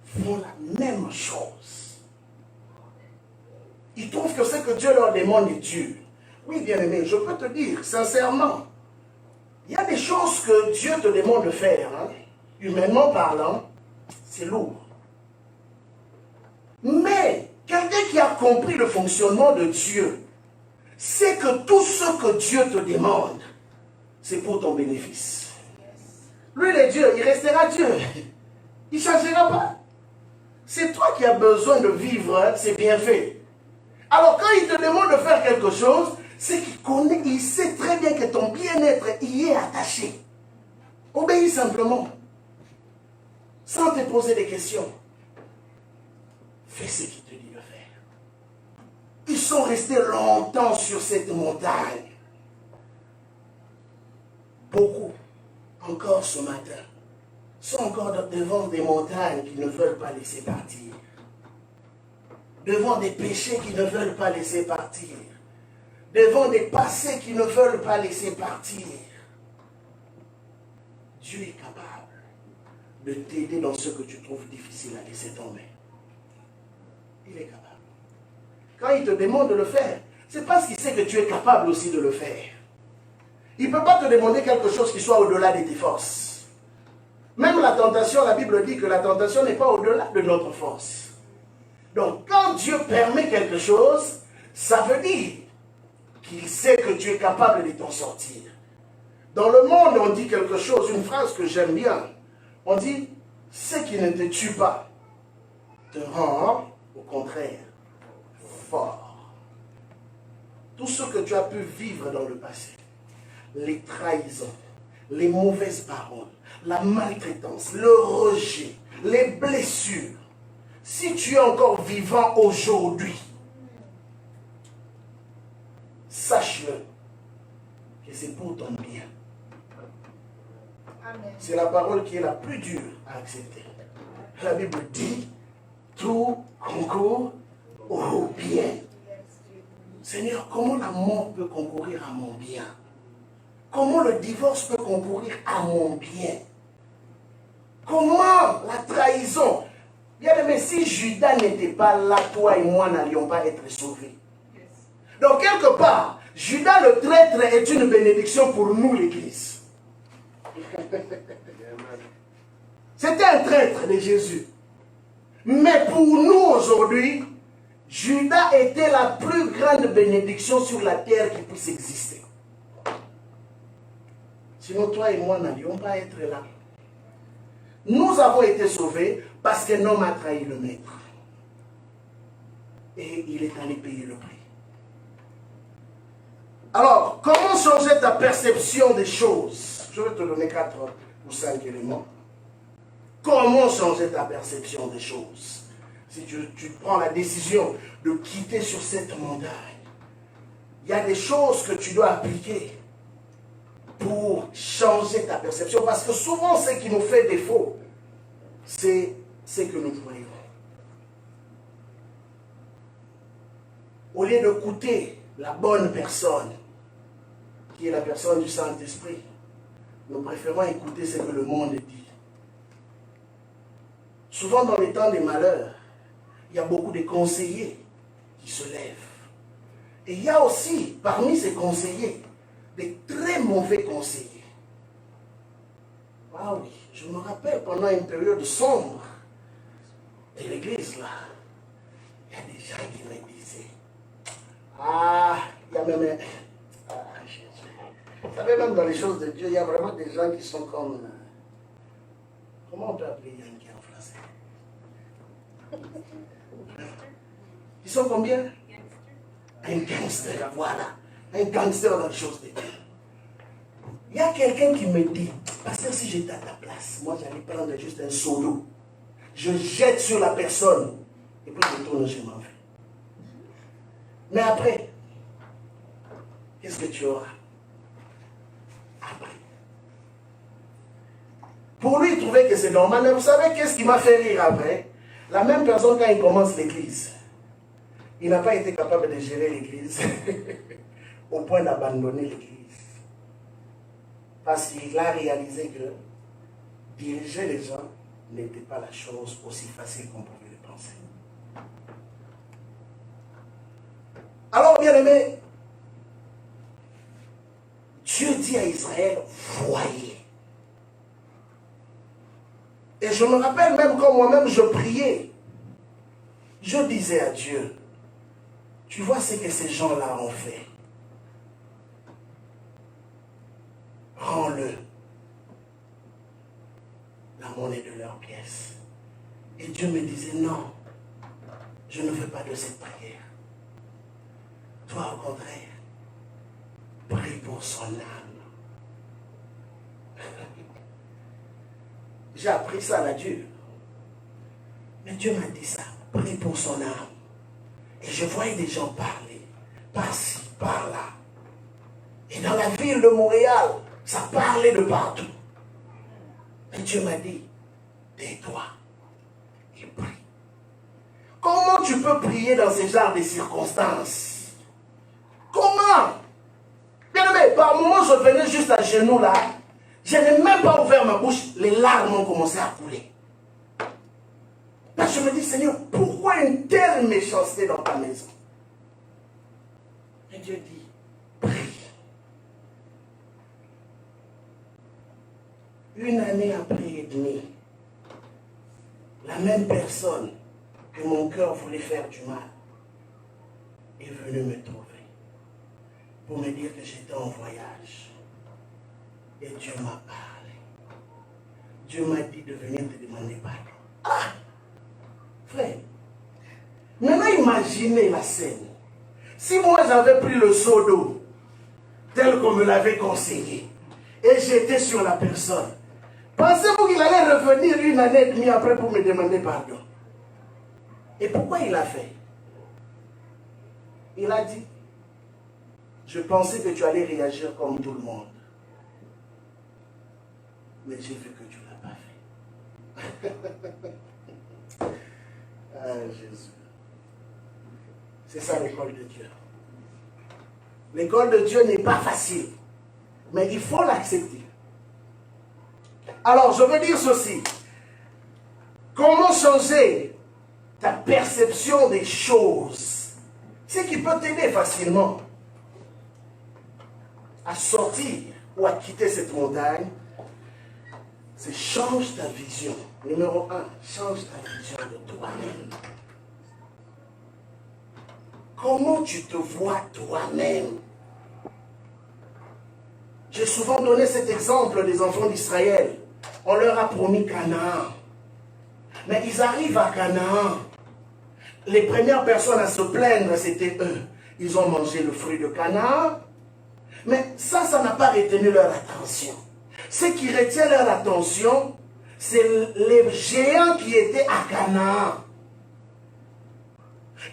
font la même chose. Ils trouvent que ce que Dieu leur demande est dur. Oui, bien-aimé, je peux te dire, sincèrement, il y a des choses que Dieu te demande de faire, hein, humainement parlant, c'est lourd. Mais, quelqu'un qui a compris le fonctionnement de Dieu, sait que tout ce que Dieu te demande, c'est pour ton bénéfice. Lui, le Dieu, il restera Dieu. Il ne changera pas. C'est toi qui as besoin de vivre ses bienfaits. Alors, quand il te demande de faire quelque chose, c'est qu'il connaît, il sait très bien que ton bien-être y est attaché. Obéis simplement. Sans te poser des questions. Fais ce qu'il te dit de faire. Ils sont restés longtemps sur cette montagne. Beaucoup, encore ce matin, sont encore devant des montagnes qu'ils ne veulent pas laisser partir. Devant des péchés qu'ils ne veulent pas laisser partir. Devant des passés qu'ils ne veulent pas laisser partir. Dieu est capable de t'aider dans ce que tu trouves difficile à laisser tomber. Il est capable. Quand il te demande de le faire, c'est parce qu'il sait que tu es capable aussi de le faire. Il ne peut pas te demander quelque chose qui soit au-delà de tes forces. Même la tentation, la Bible dit que la tentation n'est pas au-delà de notre force. Donc, quand Dieu permet quelque chose, ça veut dire qu'il sait que tu es capable de t'en sortir. Dans le monde, on dit quelque chose, une phrase que j'aime bien. On dit, ce qui ne te tue pas te rend, au contraire, fort. Tout ce que tu as pu vivre dans le passé, les trahisons, les mauvaises paroles, la maltraitance, le rejet, les blessures, si tu es encore vivant aujourd'hui, sache-le que c'est pour ton bien. C'est la parole qui est la plus dure à accepter. La Bible dit, tout concourt au bien. Seigneur, comment la mort peut concourir à mon bien? Comment le divorce peut concourir à mon bien? Comment la trahison? Bien aimé, si Judas n'était pas là, toi et moi n'allions pas être sauvés. Donc quelque part, Judas le traître est une bénédiction pour nous l'Église. C'était un traître de Jésus. Mais pour nous aujourd'hui, Judas était la plus grande bénédiction sur la terre qui puisse exister. Sinon, toi et moi n'allions pas être là. Nous avons été sauvés parce qu'un homme a trahi le maître. Et il est allé payer le prix. Alors, comment changer ta perception des choses? Je vais te donner 4 ou 5 éléments. Comment changer ta perception des choses? Si tu prends la décision de quitter sur cette montagne, il y a des choses que tu dois appliquer pour changer ta perception. Parce que souvent, ce qui nous fait défaut, c'est ce que nous voyons. Au lieu d'écouter la bonne personne, qui est la personne du Saint-Esprit, nous préférons écouter ce que le monde dit. Souvent, dans les temps des malheurs, il y a beaucoup de conseillers qui se lèvent. Et il y a aussi, parmi ces conseillers, des très mauvais conseillers. Ah oui, je me rappelle pendant une période sombre de l'église là, il y a des gens qui me disaient, il y a même, vous savez, même dans les choses de Dieu, il y a vraiment des gens qui sont comme, comment on peut appeler Yankee en français? Ils sont combien? Un gangster, voilà. Un gangster dans les choses de Dieu. Il y a quelqu'un qui me dit, parce que si j'étais à ta place, moi j'allais prendre juste un seau d'eau. Je jette sur la personne. Et puis je tourne chez m'en vais. Mais après, qu'est-ce que tu auras? Après. Pour lui, il trouvait que c'est normal. Mais vous savez qu'est-ce qui m'a fait rire après? La même personne, quand il commence l'église, il n'a pas été capable de gérer l'église au point d'abandonner l'église. Parce qu'il a réalisé que diriger les gens n'était pas la chose aussi facile qu'on pouvait le penser. Alors, bien aimé, Dieu dit à Israël, voyez. Et je me rappelle même quand moi-même je priais, je disais à Dieu, tu vois ce que ces gens-là ont fait. Rends-le la monnaie de leurs pièces. Et Dieu me disait, non, je ne fais pas de cette prière. Toi, au contraire, prie pour son âme. J'ai appris ça à Dieu. Mais Dieu m'a dit ça, prie pour son âme. Et je voyais des gens parler, par-ci, par-là. Et dans la ville de Montréal, ça parlait de partout. Mais Dieu m'a dit, tais-toi et prie. Comment tu peux prier dans ce genre de circonstances? Comment? Bien aimé, par moment, je venais juste à genoux là. Je n'ai même pas ouvert ma bouche. Les larmes ont commencé à couler. Là, je me dis, Seigneur, pourquoi une telle méchanceté dans ta maison? Et Dieu dit, prie. Une année après et demie, la même personne que mon cœur voulait faire du mal est venue me trouver pour me dire que j'étais en voyage. Et Dieu m'a parlé. Dieu m'a dit de venir te demander pardon. Ah! Frère, maintenant imaginez la scène. Si moi j'avais pris le seau d'eau, tel qu'on me l'avait conseillé, et j'étais sur la personne, pensez-vous qu'il allait revenir une année et demie après pour me demander pardon? Et pourquoi il a fait? Il a dit, je pensais que tu allais réagir comme tout le monde. Mais j'ai vu que tu ne l'as pas fait. Ah, Jésus. C'est ça l'école de Dieu. L'école de Dieu n'est pas facile. Mais il faut l'accepter. Alors, je veux dire ceci. Comment changer ta perception des choses? Ce qui peut t'aider facilement à sortir ou à quitter cette montagne, c'est change ta vision. Numéro 1, change ta vision de toi-même. Comment tu te vois toi-même? J'ai souvent donné cet exemple des enfants d'Israël. On leur a promis Canaan. Mais ils arrivent à Canaan. Les premières personnes à se plaindre, c'était eux. Ils ont mangé le fruit de Canaan. Mais ça n'a pas retenu leur attention. Ce qui retient leur attention, c'est les géants qui étaient à Canaan.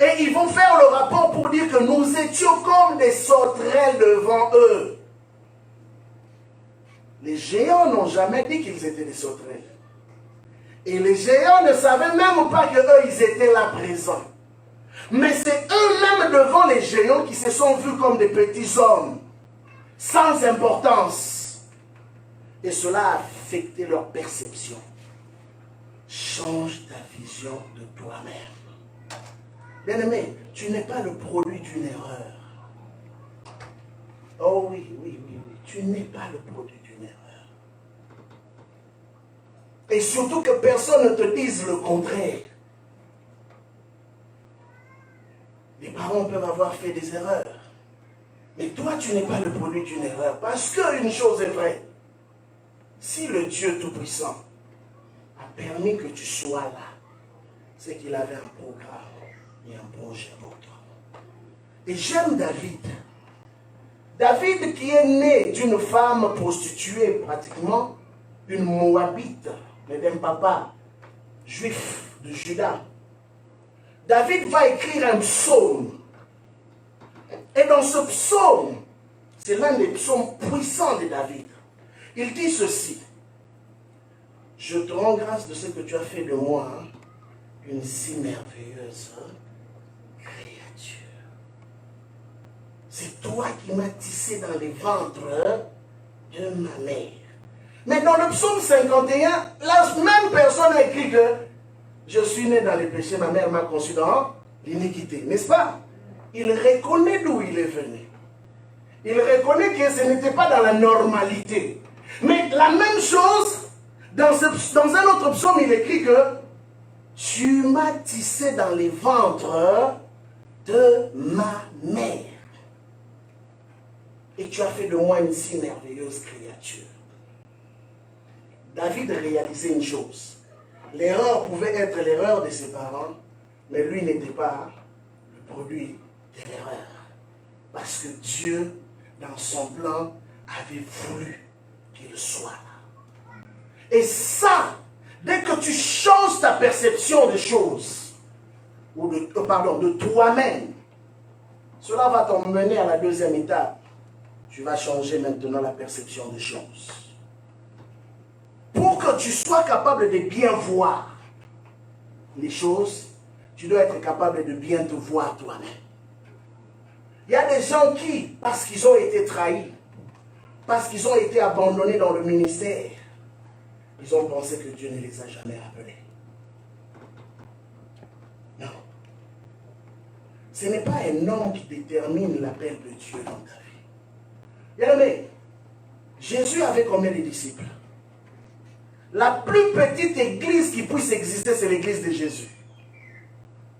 Et ils vont faire le rapport pour dire que nous étions comme des sauterelles devant eux. Les géants n'ont jamais dit qu'ils étaient des sauterelles. Et les géants ne savaient même pas qu'eux, ils étaient là présents. Mais c'est eux-mêmes devant les géants qui se sont vus comme des petits hommes, sans importance. Et cela a affecté leur perception. Change ta vision de toi-même. Bien-aimé, tu n'es pas le produit d'une erreur. Oh oui, oui, oui, oui. Tu n'es pas le produit d'une erreur. Et surtout que personne ne te dise le contraire. Les parents peuvent avoir fait des erreurs. Mais toi, tu n'es pas le produit d'une erreur. Parce qu'une chose est vraie. Si le Dieu Tout-Puissant a permis que tu sois là, c'est qu'il avait un programme et un projet pour toi. Et j'aime David. David qui est né d'une femme prostituée pratiquement, une Moabite, mais d'un papa juif de Juda. David va écrire un psaume. Et dans ce psaume, c'est l'un des psaumes puissants de David. Il dit ceci: je te rends grâce de ce que tu as fait de moi, une si merveilleuse créature. C'est toi qui m'as tissé dans les ventres de ma mère. Mais dans le psaume 51, la même personne a écrit que je suis né dans les péchés, ma mère m'a conçu dans l'iniquité. N'est-ce pas? Il reconnaît d'où il est venu. Il reconnaît que ce n'était pas dans la normalité. Mais la même chose, dans un autre psaume, il écrit que tu m'as tissé dans les ventres de ma mère. Et tu as fait de moi une si merveilleuse créature. David réalisait une chose. L'erreur pouvait être l'erreur de ses parents, mais lui n'était pas le produit de l'erreur. Parce que Dieu, dans son plan, avait voulu qu'il soit là. Et ça, dès que tu changes ta perception des choses, ou de toi-même, cela va t'emmener à la deuxième étape. Tu vas changer maintenant la perception des choses. Pour que tu sois capable de bien voir les choses, tu dois être capable de bien te voir toi-même. Il y a des gens qui, parce qu'ils ont été trahis, parce qu'ils ont été abandonnés dans le ministère, ils ont pensé que Dieu ne les a jamais appelés. Non. Ce n'est pas un homme qui détermine l'appel de Dieu dans ta vie. Bien aimé, Jésus avait combien de disciples? La plus petite église qui puisse exister, c'est l'église de Jésus.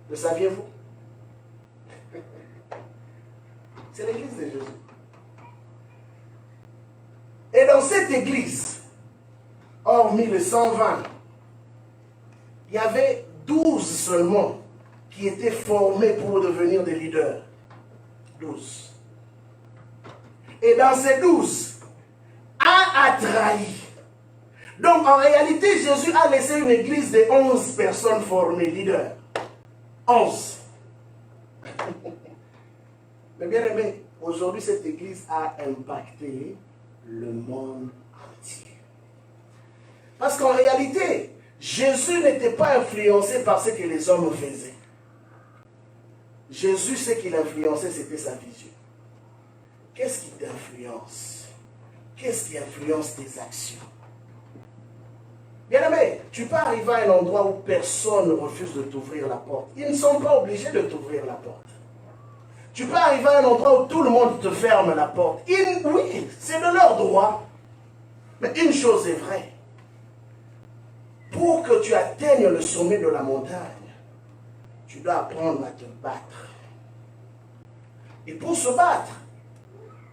Le saviez-vous? C'est l'église de Jésus. Et dans cette église, hormis les 120, il y avait 12 seulement qui étaient formés pour devenir des leaders. 12. Et dans ces 12, un a trahi. Donc en réalité, Jésus a laissé une église de 11 personnes formées, leaders. 11. Mais bien aimé, aujourd'hui cette église a impacté le monde entier. Parce qu'en réalité, Jésus n'était pas influencé par ce que les hommes faisaient. Jésus, ce qu'il influençait, c'était sa vision. Qu'est-ce qui t'influence? Qu'est-ce qui influence tes actions? Bien aimé, tu peux arriver à un endroit où personne ne refuse de t'ouvrir la porte. Ils ne sont pas obligés de t'ouvrir la porte. Tu peux arriver à un endroit où tout le monde te ferme la porte. Oui, c'est de leur droit. Mais une chose est vraie. Pour que tu atteignes le sommet de la montagne, tu dois apprendre à te battre. Et pour se battre,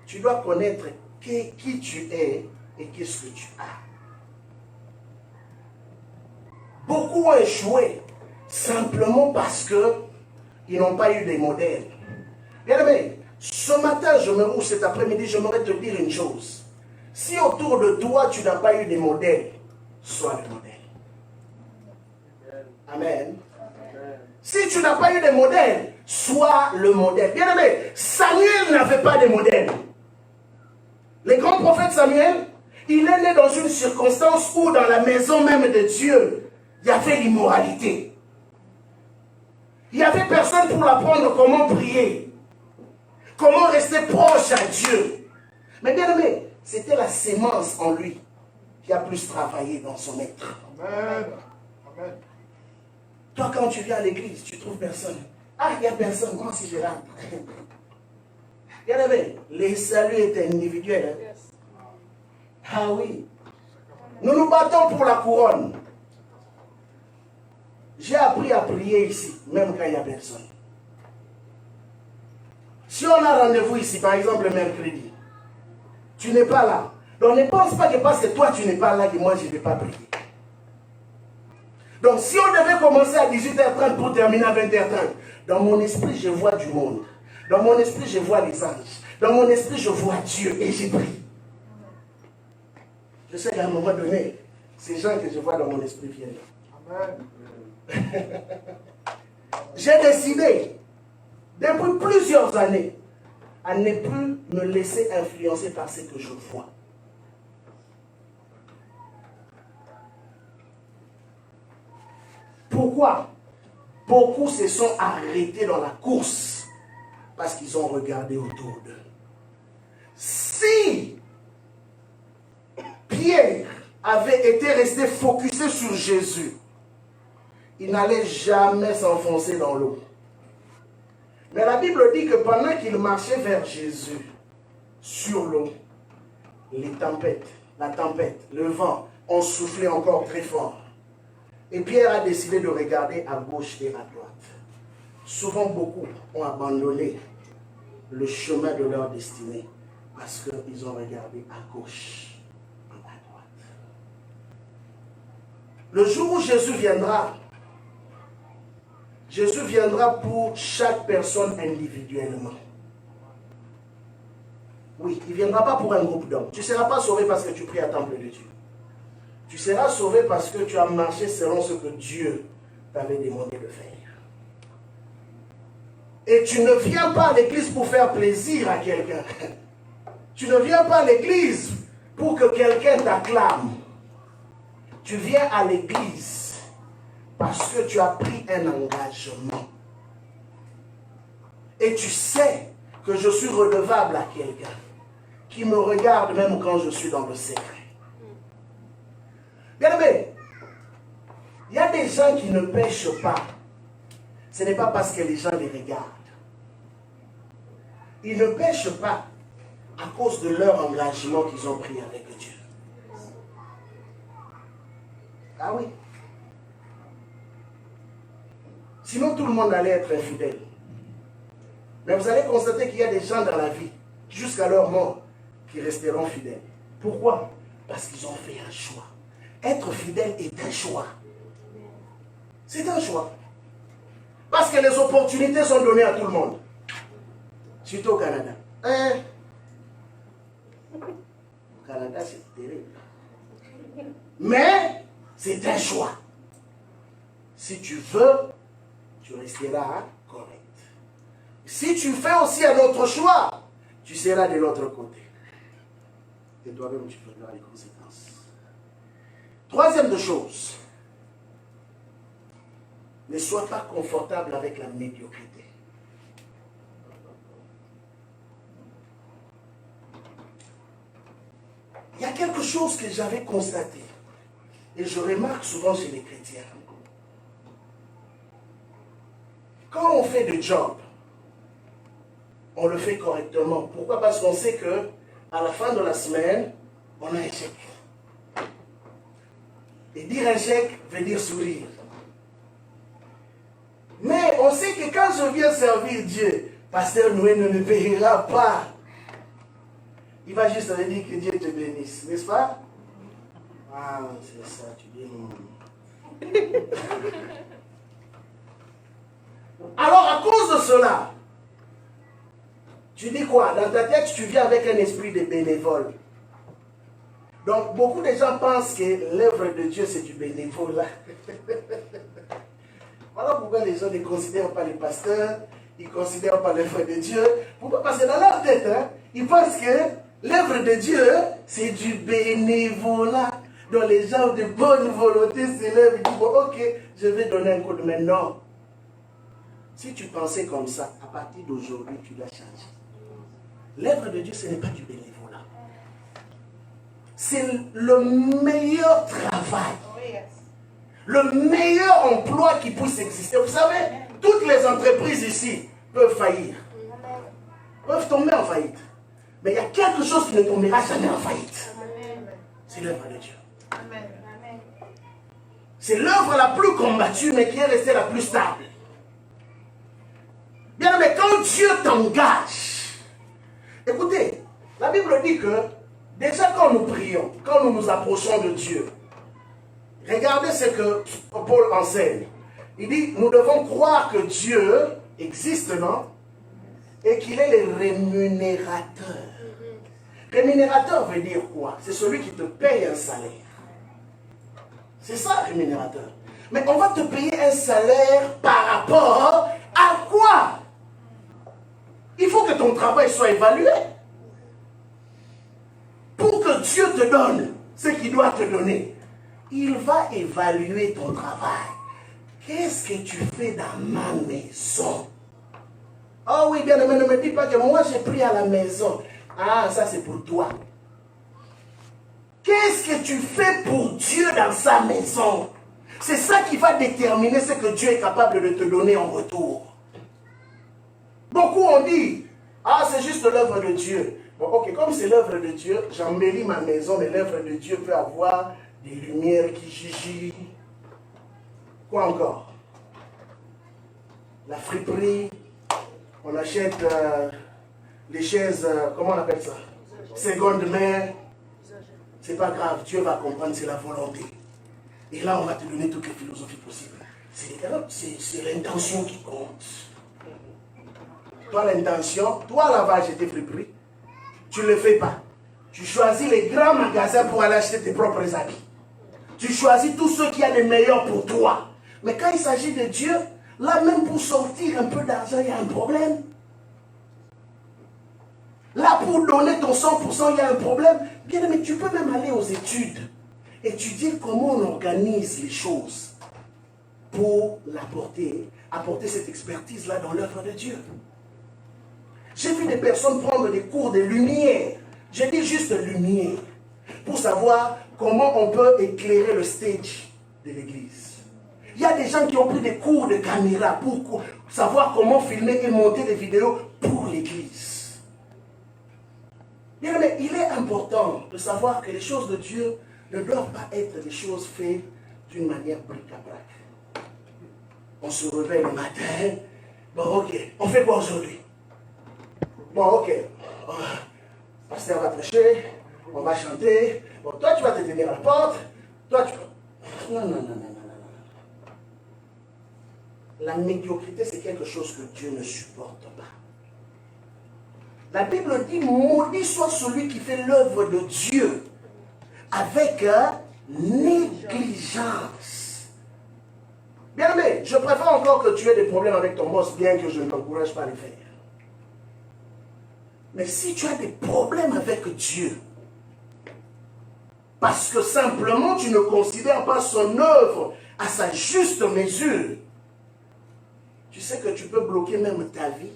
tu dois connaître qui tu es et qu'est-ce que tu as. Beaucoup ont échoué simplement parce qu'ils n'ont pas eu des modèles. Bien aimé, ce matin, ou cet après-midi, j'aimerais te dire une chose. Si autour de toi, tu n'as pas eu des modèles, sois le modèle. Amen. Si tu n'as pas eu de modèle, sois le modèle. Bien aimé, Samuel n'avait pas de modèle. Le grand prophète Samuel, il est né dans une circonstance où dans la maison même de Dieu, il y avait l'immoralité. Il n'y avait personne pour l'apprendre comment prier, comment rester proche à Dieu. Mais bien aimé, c'était la sémence en lui qui a plus travaillé dans son être. Amen. Amen. Toi, quand tu viens à l'église, tu trouves personne. Ah, il n'y a personne, moi si je rentre. Bien aimé, les saluts étaient individuels. Hein? Ah oui. Nous nous battons pour la couronne. J'ai appris à prier ici, même quand il n'y a personne. Si on a rendez-vous ici, par exemple le mercredi, tu n'es pas là. Donc ne pense pas que parce que toi tu n'es pas là, que moi je ne vais pas prier. Donc si on devait commencer à 18h30 pour terminer à 20h30, dans mon esprit je vois du monde. Dans mon esprit je vois les anges. Dans mon esprit je vois Dieu et je prie. Je sais qu'à un moment donné, ces gens que je vois dans mon esprit viennent. Amen. J'ai décidé, depuis plusieurs années, à ne plus me laisser influencer par ce que je vois. Pourquoi? Beaucoup se sont arrêtés dans la course parce qu'ils ont regardé autour d'eux. Si Pierre avait été resté focusé sur Jésus, il n'allait jamais s'enfoncer dans l'eau. Mais la Bible dit que pendant qu'il marchait vers Jésus, sur l'eau, la tempête, le vent ont soufflé encore très fort. Et Pierre a décidé de regarder à gauche et à droite. Souvent, beaucoup ont abandonné le chemin de leur destinée parce qu'ils ont regardé à gauche et à droite. Le jour où Jésus viendra pour chaque personne individuellement. Oui, il ne viendra pas pour un groupe d'hommes. Tu ne seras pas sauvé parce que tu pries à temple de Dieu. Tu seras sauvé parce que tu as marché selon ce que Dieu t'avait demandé de faire. Et tu ne viens pas à l'église pour faire plaisir à quelqu'un. Tu ne viens pas à l'église pour que quelqu'un t'acclame. Tu viens à l'église parce que tu as pris un engagement. Et tu sais que je suis redevable à quelqu'un qui me regarde même quand je suis dans le secret. Bien aimé, il y a des gens qui ne pêchent pas. Ce n'est pas parce que les gens les regardent. Ils ne pêchent pas à cause de leur engagement qu'ils ont pris avec Dieu. Ah oui. Sinon, tout le monde allait être infidèle. Mais vous allez constater qu'il y a des gens dans la vie, jusqu'à leur mort, qui resteront fidèles. Pourquoi? Parce qu'ils ont fait un choix. Être fidèle est un choix. C'est un choix. Parce que les opportunités sont données à tout le monde. Surtout au Canada. Au Canada, c'est terrible. Mais, c'est un choix. Si tu veux, tu resteras correct. Si tu fais aussi un autre choix, tu seras de l'autre côté. Et toi-même, tu feras les conséquences. Troisième de chose, ne sois pas confortable avec la médiocrité. Il y a quelque chose que j'avais constaté, et je remarque souvent chez les chrétiens. Quand on fait le job, on le fait correctement. Pourquoi? Parce qu'on sait que à la fin de la semaine, on a un chèque. Et dire un chèque veut dire sourire. Mais on sait que quand je viens servir Dieu, Pasteur Noé ne me payera pas. Il va juste te dire que Dieu te bénisse, n'est-ce pas? Ah, c'est ça, tu dis non. Alors, à cause de cela, tu dis quoi? Dans ta tête, tu viens avec un esprit de bénévole. Donc, beaucoup de gens pensent que l'œuvre de Dieu, c'est du bénévolat. Voilà pourquoi les gens ne considèrent pas les pasteurs, ils ne considèrent pas l'œuvre de Dieu. Pourquoi? Parce que dans leur tête, ils pensent que l'œuvre de Dieu, c'est du bénévolat. Donc, les gens de bonne volonté se lèvent et disent, bon, ok, je vais donner un coup de main. Non. Si tu pensais comme ça, à partir d'aujourd'hui, tu dois changer. L'œuvre de Dieu, ce n'est pas du bénévolat. C'est le meilleur travail. Le meilleur emploi qui puisse exister. Vous savez, toutes les entreprises ici peuvent faillir. Peuvent tomber en faillite. Mais il y a quelque chose qui ne tombera jamais en faillite. C'est l'œuvre de Dieu. C'est l'œuvre la plus combattue, mais qui est restée la plus stable. Bien, mais quand Dieu t'engage, écoutez, la Bible dit que déjà quand nous prions, quand nous nous approchons de Dieu, regardez ce que Paul enseigne. Il dit, nous devons croire que Dieu existe, non? Et qu'il est le rémunérateur. Rémunérateur veut dire quoi? C'est celui qui te paye un salaire. C'est ça, rémunérateur. Mais on va te payer un salaire par rapport à quoi? Il faut que ton travail soit évalué. Pour que Dieu te donne ce qu'il doit te donner, il va évaluer ton travail. Qu'est-ce que tu fais dans ma maison? Oh oui, bien aimé, ne me dis pas que moi j'ai pris à la maison. Ah, ça c'est pour toi. Qu'est-ce que tu fais pour Dieu dans sa maison? C'est ça qui va déterminer ce que Dieu est capable de te donner en retour. Beaucoup ont dit, ah, c'est juste l'œuvre de Dieu. Bon, ok, comme c'est l'œuvre de Dieu, j'embellis ma maison, mais l'œuvre de Dieu peut avoir des lumières qui gigent. Quoi encore? La friperie, on achète les chaises, comment on appelle ça? Seconde main. C'est pas grave, Dieu va comprendre, c'est la volonté. Et là, on va te donner toutes les philosophies possibles. C'est l'intention qui compte. Toi, l'intention, toi, là, va acheter friperie. Tu ne le fais pas. Tu choisis les grands magasins pour aller acheter tes propres habits. Tu choisis tous ceux qui ont les meilleurs pour toi. Mais quand il s'agit de Dieu, là, même pour sortir un peu d'argent, il y a un problème. Là, pour donner ton 100%, il y a un problème. Bien, mais tu peux même aller aux études. Étudier comment on organise les choses pour apporter cette expertise-là dans l'œuvre de Dieu. J'ai vu des personnes prendre des cours de lumière. Je dis juste lumière. Pour savoir comment on peut éclairer le stage de l'église. Il y a des gens qui ont pris des cours de caméra pour savoir comment filmer et monter des vidéos pour l'église. Bien, mais il est important de savoir que les choses de Dieu ne doivent pas être des choses faites d'une manière bric-à-brac. On se réveille le matin. Bon, ok, on fait quoi aujourd'hui? Bon, ok. Pasteur va prêcher, on va chanter. Bon, toi, tu vas te tenir à la porte. Toi, tu... Non. La médiocrité, c'est quelque chose que Dieu ne supporte pas. La Bible dit, maudit soit celui qui fait l'œuvre de Dieu avec négligence. Bien aimé, je préfère encore que tu aies des problèmes avec ton boss, bien que je ne t'encourage pas à les faire. Mais si tu as des problèmes avec Dieu, parce que simplement tu ne considères pas son œuvre à sa juste mesure, tu sais que tu peux bloquer même ta vie,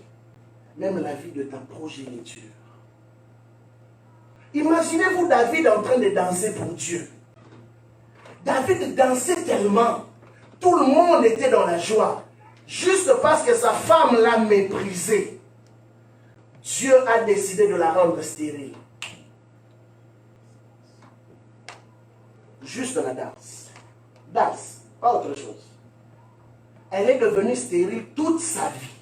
même la vie de ta progéniture. Imaginez-vous David en train de danser pour Dieu. David dansait tellement, tout le monde était dans la joie, juste parce que sa femme l'a méprisé. Dieu a décidé de la rendre stérile. Juste la danse. Danse, pas autre chose. Elle est devenue stérile toute sa vie.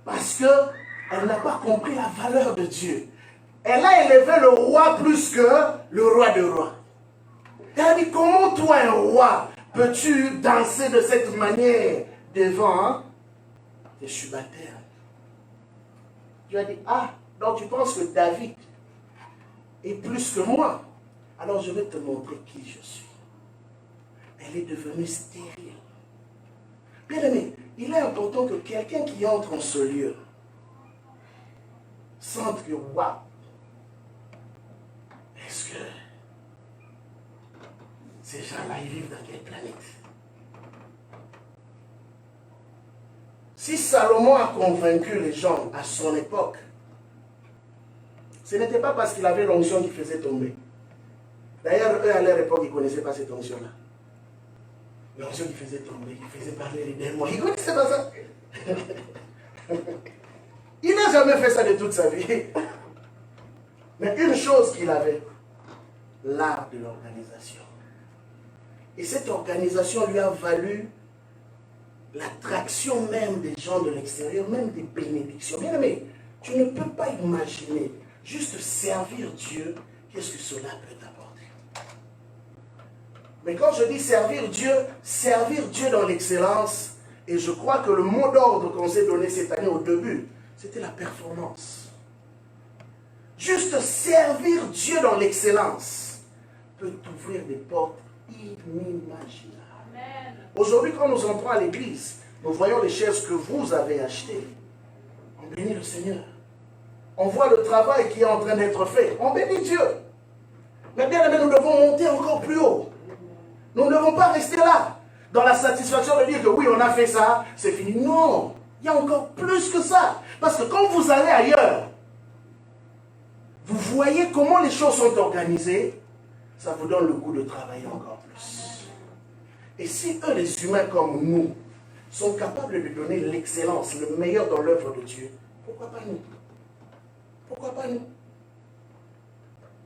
Parce qu'elle n'a pas compris la valeur de Dieu. Elle a élevé le roi plus que le roi de rois. Elle a dit, comment toi, un roi, peux-tu danser de cette manière devant des subalternes? Dieu a dit, ah, donc tu penses que David est plus que moi? Alors je vais te montrer qui je suis. Elle est devenue stérile. Bien aimé, il est important que quelqu'un qui entre en ce lieu sente que, waouh, est-ce que ces gens-là, ils vivent dans quelle planète? Si Salomon a convaincu les gens à son époque, ce n'était pas parce qu'il avait l'onction qui faisait tomber. D'ailleurs, eux, à leur époque, ils ne connaissaient pas cette onction-là. L'onction qui faisait tomber, qui faisait parler les démons, ils ne connaissaient pas ça. Il n'a jamais fait ça de toute sa vie. Mais une chose qu'il avait, l'art de l'organisation. Et cette organisation lui a valu l'attraction même des gens de l'extérieur, même des bénédictions. Bien aimé, tu ne peux pas imaginer juste servir Dieu, qu'est-ce que cela peut t'apporter. Mais quand je dis servir Dieu dans l'excellence, et je crois que le mot d'ordre qu'on s'est donné cette année au début, c'était la performance. Juste servir Dieu dans l'excellence peut t'ouvrir des portes inimaginables. Aujourd'hui, quand nous entrons à l'église, nous voyons les chaises que vous avez achetées. On bénit le Seigneur. On voit le travail qui est en train d'être fait. On bénit Dieu. Mais bien aimé, nous devons monter encore plus haut. Nous ne devons pas rester là, dans la satisfaction de dire que oui, on a fait ça, c'est fini. Non, il y a encore plus que ça. Parce que quand vous allez ailleurs, vous voyez comment les choses sont organisées, ça vous donne le goût de travailler encore plus. Et si eux, les humains comme nous, sont capables de donner l'excellence, le meilleur dans l'œuvre de Dieu, pourquoi pas nous? Pourquoi pas nous?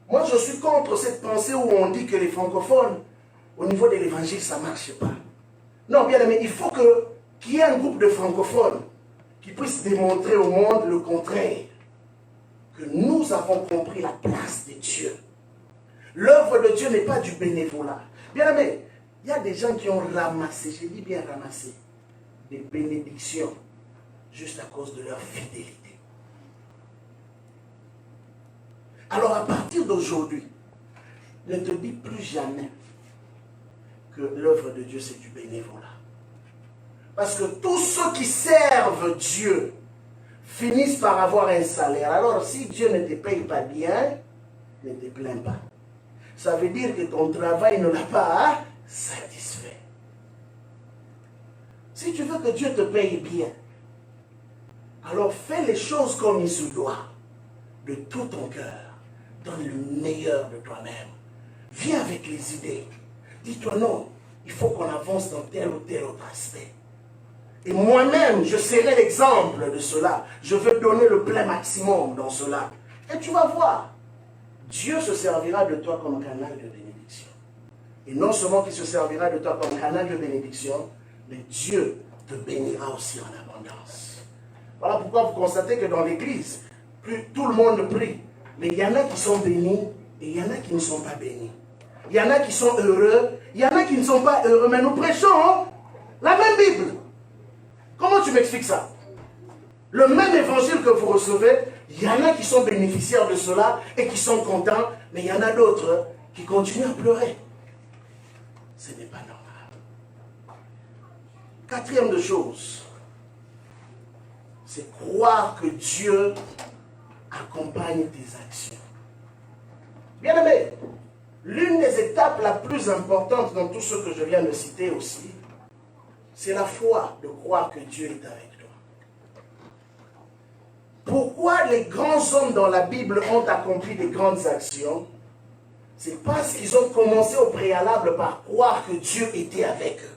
Moi, je suis contre cette pensée où on dit que les francophones, au niveau de l'évangile, ça ne marche pas. Non, bien aimé, il faut qu'il y ait un groupe de francophones qui puisse démontrer au monde le contraire. Que nous avons compris la place de Dieu. L'œuvre de Dieu n'est pas du bénévolat. Bien aimé, il y a des gens qui ont ramassé, je dis bien ramassé, des bénédictions juste à cause de leur fidélité. Alors à partir d'aujourd'hui, ne te dis plus jamais que l'œuvre de Dieu c'est du bénévolat. Parce que tous ceux qui servent Dieu finissent par avoir un salaire. Alors si Dieu ne te paye pas bien, ne te plains pas. Ça veut dire que ton travail ne l'a pas satisfait. Si tu veux que Dieu te paye bien, alors fais les choses comme il se doit, de tout ton cœur. Donne le meilleur de toi-même. Viens avec les idées. Dis-toi non, il faut qu'on avance dans tel ou tel autre aspect. Et moi-même, je serai l'exemple de cela. Je veux donner le plein maximum dans cela. Et tu vas voir, Dieu se servira de toi comme canal de bénédiction. Et non seulement qu'il se servira de toi comme canal de bénédiction, mais Dieu te bénira aussi en abondance. Voilà pourquoi vous constatez que dans l'église, tout le monde prie. Mais il y en a qui sont bénis et il y en a qui ne sont pas bénis. Il y en a qui sont heureux, il y en a qui ne sont pas heureux. Mais nous prêchons la même Bible. Comment tu m'expliques ça? Le même évangile que vous recevez, il y en a qui sont bénéficiaires de cela et qui sont contents, mais il y en a d'autres qui continuent à pleurer. Ce n'est pas normal. Quatrième de chose, c'est croire que Dieu accompagne tes actions. Bien aimé, l'une des étapes la plus importante dans tout ce que je viens de citer aussi, c'est la foi de croire que Dieu est avec toi. Pourquoi les grands hommes dans la Bible ont accompli des grandes actions? C'est parce qu'ils ont commencé au préalable par croire que Dieu était avec eux.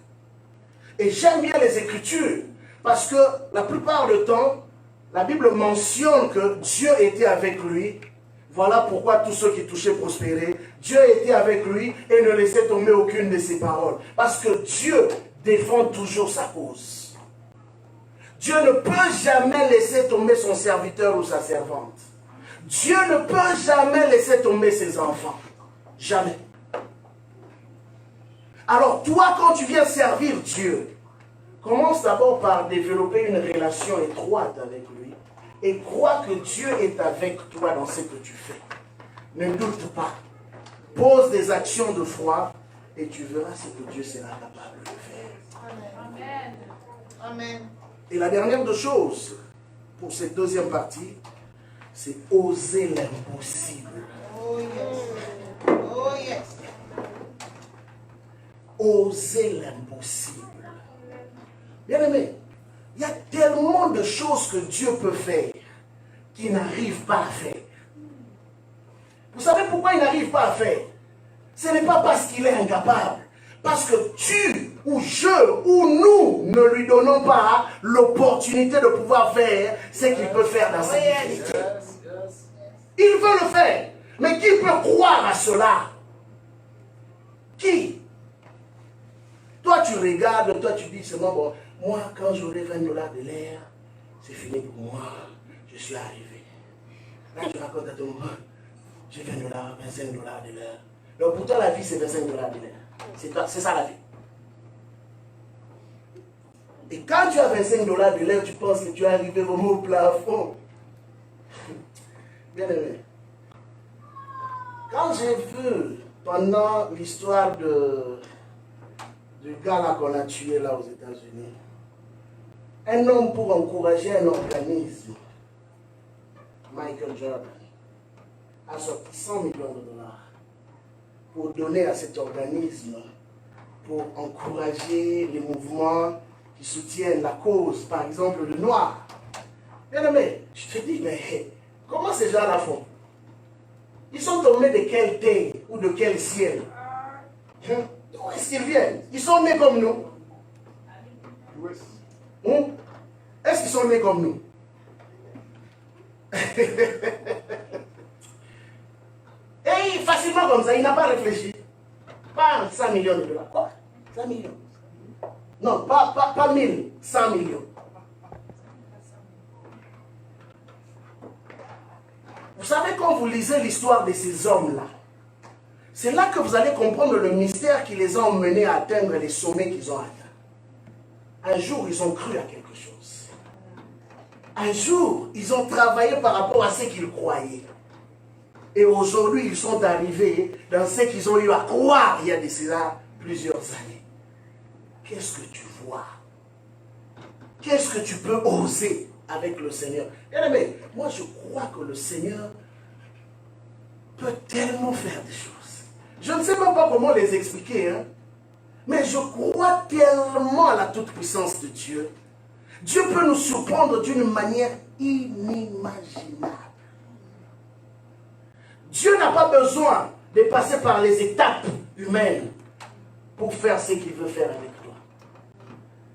Et j'aime bien les Écritures, parce que la plupart du temps, la Bible mentionne que Dieu était avec lui. Voilà pourquoi tous ceux qui touchaient prospéraient. Dieu était avec lui et ne laissait tomber aucune de ses paroles. Parce que Dieu défend toujours sa cause. Dieu ne peut jamais laisser tomber son serviteur ou sa servante. Dieu ne peut jamais laisser tomber ses enfants. Jamais. Alors toi, quand tu viens servir Dieu, commence d'abord par développer une relation étroite avec lui et crois que Dieu est avec toi dans ce que tu fais. Ne doute pas. Pose des actions de foi et tu verras ce que Dieu sera capable de faire. Amen. Amen. Et la dernière des choses, pour cette deuxième partie, c'est oser l'impossible. Oh yes. Oh yes. Oser l'impossible. Bien aimé, il y a tellement de choses que Dieu peut faire qu'il n'arrive pas à faire. Vous savez pourquoi il n'arrive pas à faire? Ce n'est pas parce qu'il est incapable. Parce que tu, ou je, ou nous ne lui donnons pas l'opportunité de pouvoir faire ce qu'il peut faire dans sa vie. Il veut le faire. Mais qui peut croire à cela? Qui? Toi, tu regardes, toi, tu dis seulement, bon, moi, quand j'aurai 20 $ de l'air, c'est fini pour moi. Je suis arrivé. Là, tu racontes à ton moment, j'ai 20 $, 25 $ de l'heure. Donc, pour toi, la vie, c'est 25 $ de l'heure. C'est ça la vie. Et quand tu as 25 $ de l'heure, tu penses que tu es arrivé vraiment au plafond. Bien aimé. Quand j'ai vu, pendant l'histoire du gars là qu'on a tué là aux États-Unis, un homme pour encourager un organisme, Michael Jordan, a sorti 100 millions de $ pour donner à cet organisme, pour encourager les mouvements qui soutiennent la cause, par exemple le noir. Bien aimé, je te dis, mais comment ces gens-là font? Ils sont tombés de quelle terre ou de quel ciel? D'où est-ce qu'ils viennent? Ils sont nés comme nous. Est-ce qu'ils sont nés comme nous? Et facilement comme ça, il n'a pas réfléchi. Pas 100 millions de dollars. Quoi? 100 millions. Non, pas 1000, 100 millions. Vous savez, quand vous lisez l'histoire de ces hommes-là, c'est là que vous allez comprendre le mystère qui les a emmenés à atteindre les sommets qu'ils ont atteints. Un jour, ils ont cru à quelque chose. Un jour, ils ont travaillé par rapport à ce qu'ils croyaient. Et aujourd'hui, ils sont arrivés dans ce qu'ils ont eu à croire il y a de cela plusieurs années. Qu'est-ce que tu vois? Qu'est-ce que tu peux oser avec le Seigneur? Bien-aimé, moi je crois que le Seigneur peut tellement faire des choses. Je ne sais même pas comment les expliquer, hein? Mais je crois tellement à la toute-puissance de Dieu. Dieu peut nous surprendre d'une manière inimaginable. Dieu n'a pas besoin de passer par les étapes humaines pour faire ce qu'il veut faire avec toi.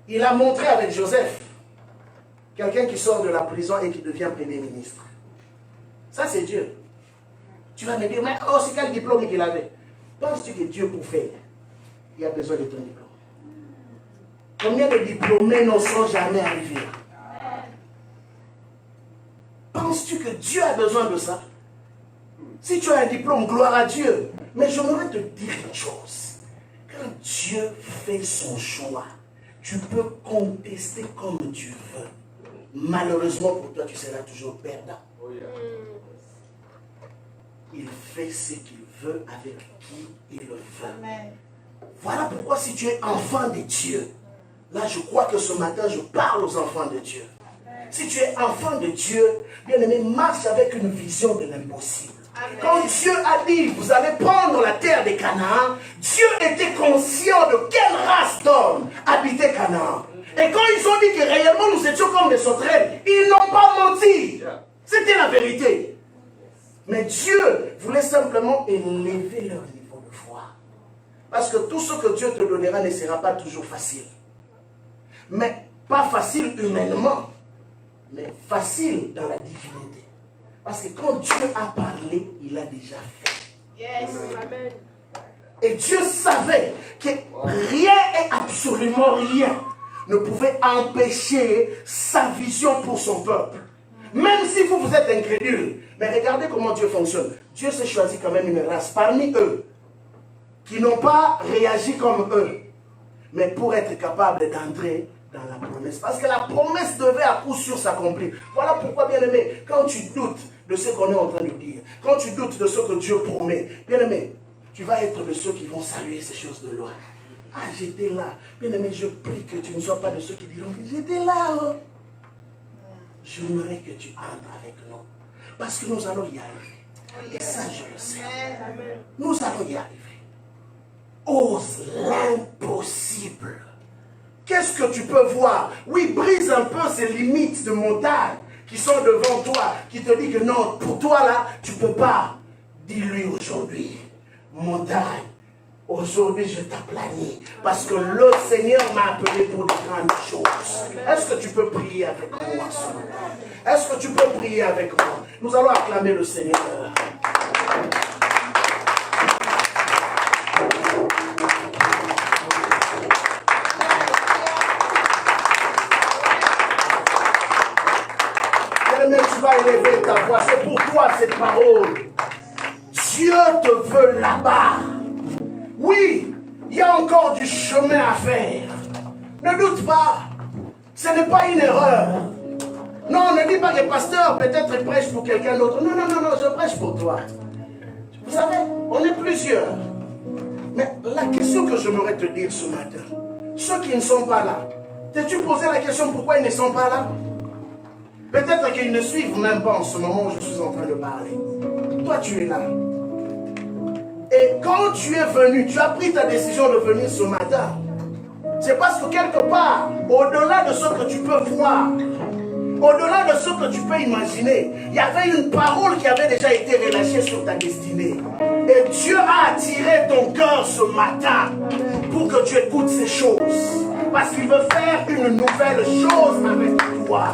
Il a montré avec Joseph, quelqu'un qui sort de la prison et qui devient premier ministre. Ça, c'est Dieu. Tu vas me dire, mais oh, c'est quel diplôme qu'il avait? Penses-tu que Dieu pour faire, il a besoin de ton diplôme? Combien de diplômés n'en sont jamais arrivés? Penses-tu que Dieu a besoin de ça? Si tu as un diplôme, gloire à Dieu. Mais j'aimerais te dire une chose. Quand Dieu fait son choix, tu peux contester comme tu veux. Malheureusement pour toi, tu seras toujours perdant. Il fait ce qu'il veut avec qui il le veut. Amen. Voilà pourquoi si tu es enfant de Dieu, là je crois que ce matin je parle aux enfants de Dieu. Si tu es enfant de Dieu, bien aimé, marche avec une vision de l'impossible. Quand Dieu a dit, vous allez prendre la terre de Canaan, Dieu était conscient de quelle race d'hommes habitait Canaan. Et quand ils ont dit que réellement nous étions comme des sauterelles, ils n'ont pas menti. C'était la vérité. Mais Dieu voulait simplement élever leur niveau de foi. Parce que tout ce que Dieu te donnera ne sera pas toujours facile. Mais pas facile humainement, mais facile dans la divinité. Parce que quand Dieu a parlé, il a déjà fait. Yes. Amen. Et Dieu savait que rien et absolument rien ne pouvait empêcher sa vision pour son peuple. Même si vous êtes incrédule. Mais regardez comment Dieu fonctionne. Dieu s'est choisi quand même une race parmi eux qui n'ont pas réagi comme eux. Mais pour être capable d'entrer dans la promesse. Parce que la promesse devait à coup sûr s'accomplir. Voilà pourquoi, bien aimé, quand tu doutes de ce qu'on est en train de dire, quand tu doutes de ce que Dieu promet, bien aimé, tu vas être de ceux qui vont saluer ces choses de loin. Ah, j'étais là. Bien aimé, je prie que tu ne sois pas de ceux qui diront, j'étais là. Oh. J'aimerais que tu entres avec nous. Parce que nous allons y arriver. Et ça, je le sais. Nous allons y arriver. Ose l'impossible. Qu'est-ce que tu peux voir? Oui, brise un peu ces limites de montagne qui sont devant toi, qui te disent que non, pour toi là, tu ne peux pas. Dis-lui aujourd'hui, montagne, aujourd'hui je t'aplanis. Parce que le Seigneur m'a appelé pour de grandes choses. Est-ce que tu peux prier avec moi ce matin? Est-ce que tu peux prier avec moi? Nous allons acclamer le Seigneur. Bien-aimé, tu vas élever ta voix. C'est pour toi cette parole. Dieu te veut là-bas. Oui, il y a encore du chemin à faire. Ne doute pas. Ce n'est pas une erreur. Non, ne dis pas que pasteur, peut-être prêche pour quelqu'un d'autre. Non, non, non, non, je prêche pour toi. Vous savez, on est plusieurs. Mais la question que j'aimerais te dire ce matin, ceux qui ne sont pas là, t'es-tu posé la question pourquoi ils ne sont pas là? Peut-être qu'ils ne suivent même pas en ce moment où je suis en train de parler. Toi, tu es là. Et quand tu es venu, tu as pris ta décision de venir ce matin. C'est parce que quelque part, au-delà de ce que tu peux voir, Au-delà de ce que tu peux imaginer, il y avait une parole qui avait déjà été relâchée sur ta destinée. Et Dieu a attiré ton cœur ce matin pour que tu écoutes ces choses. Parce qu'il veut faire une nouvelle chose avec toi.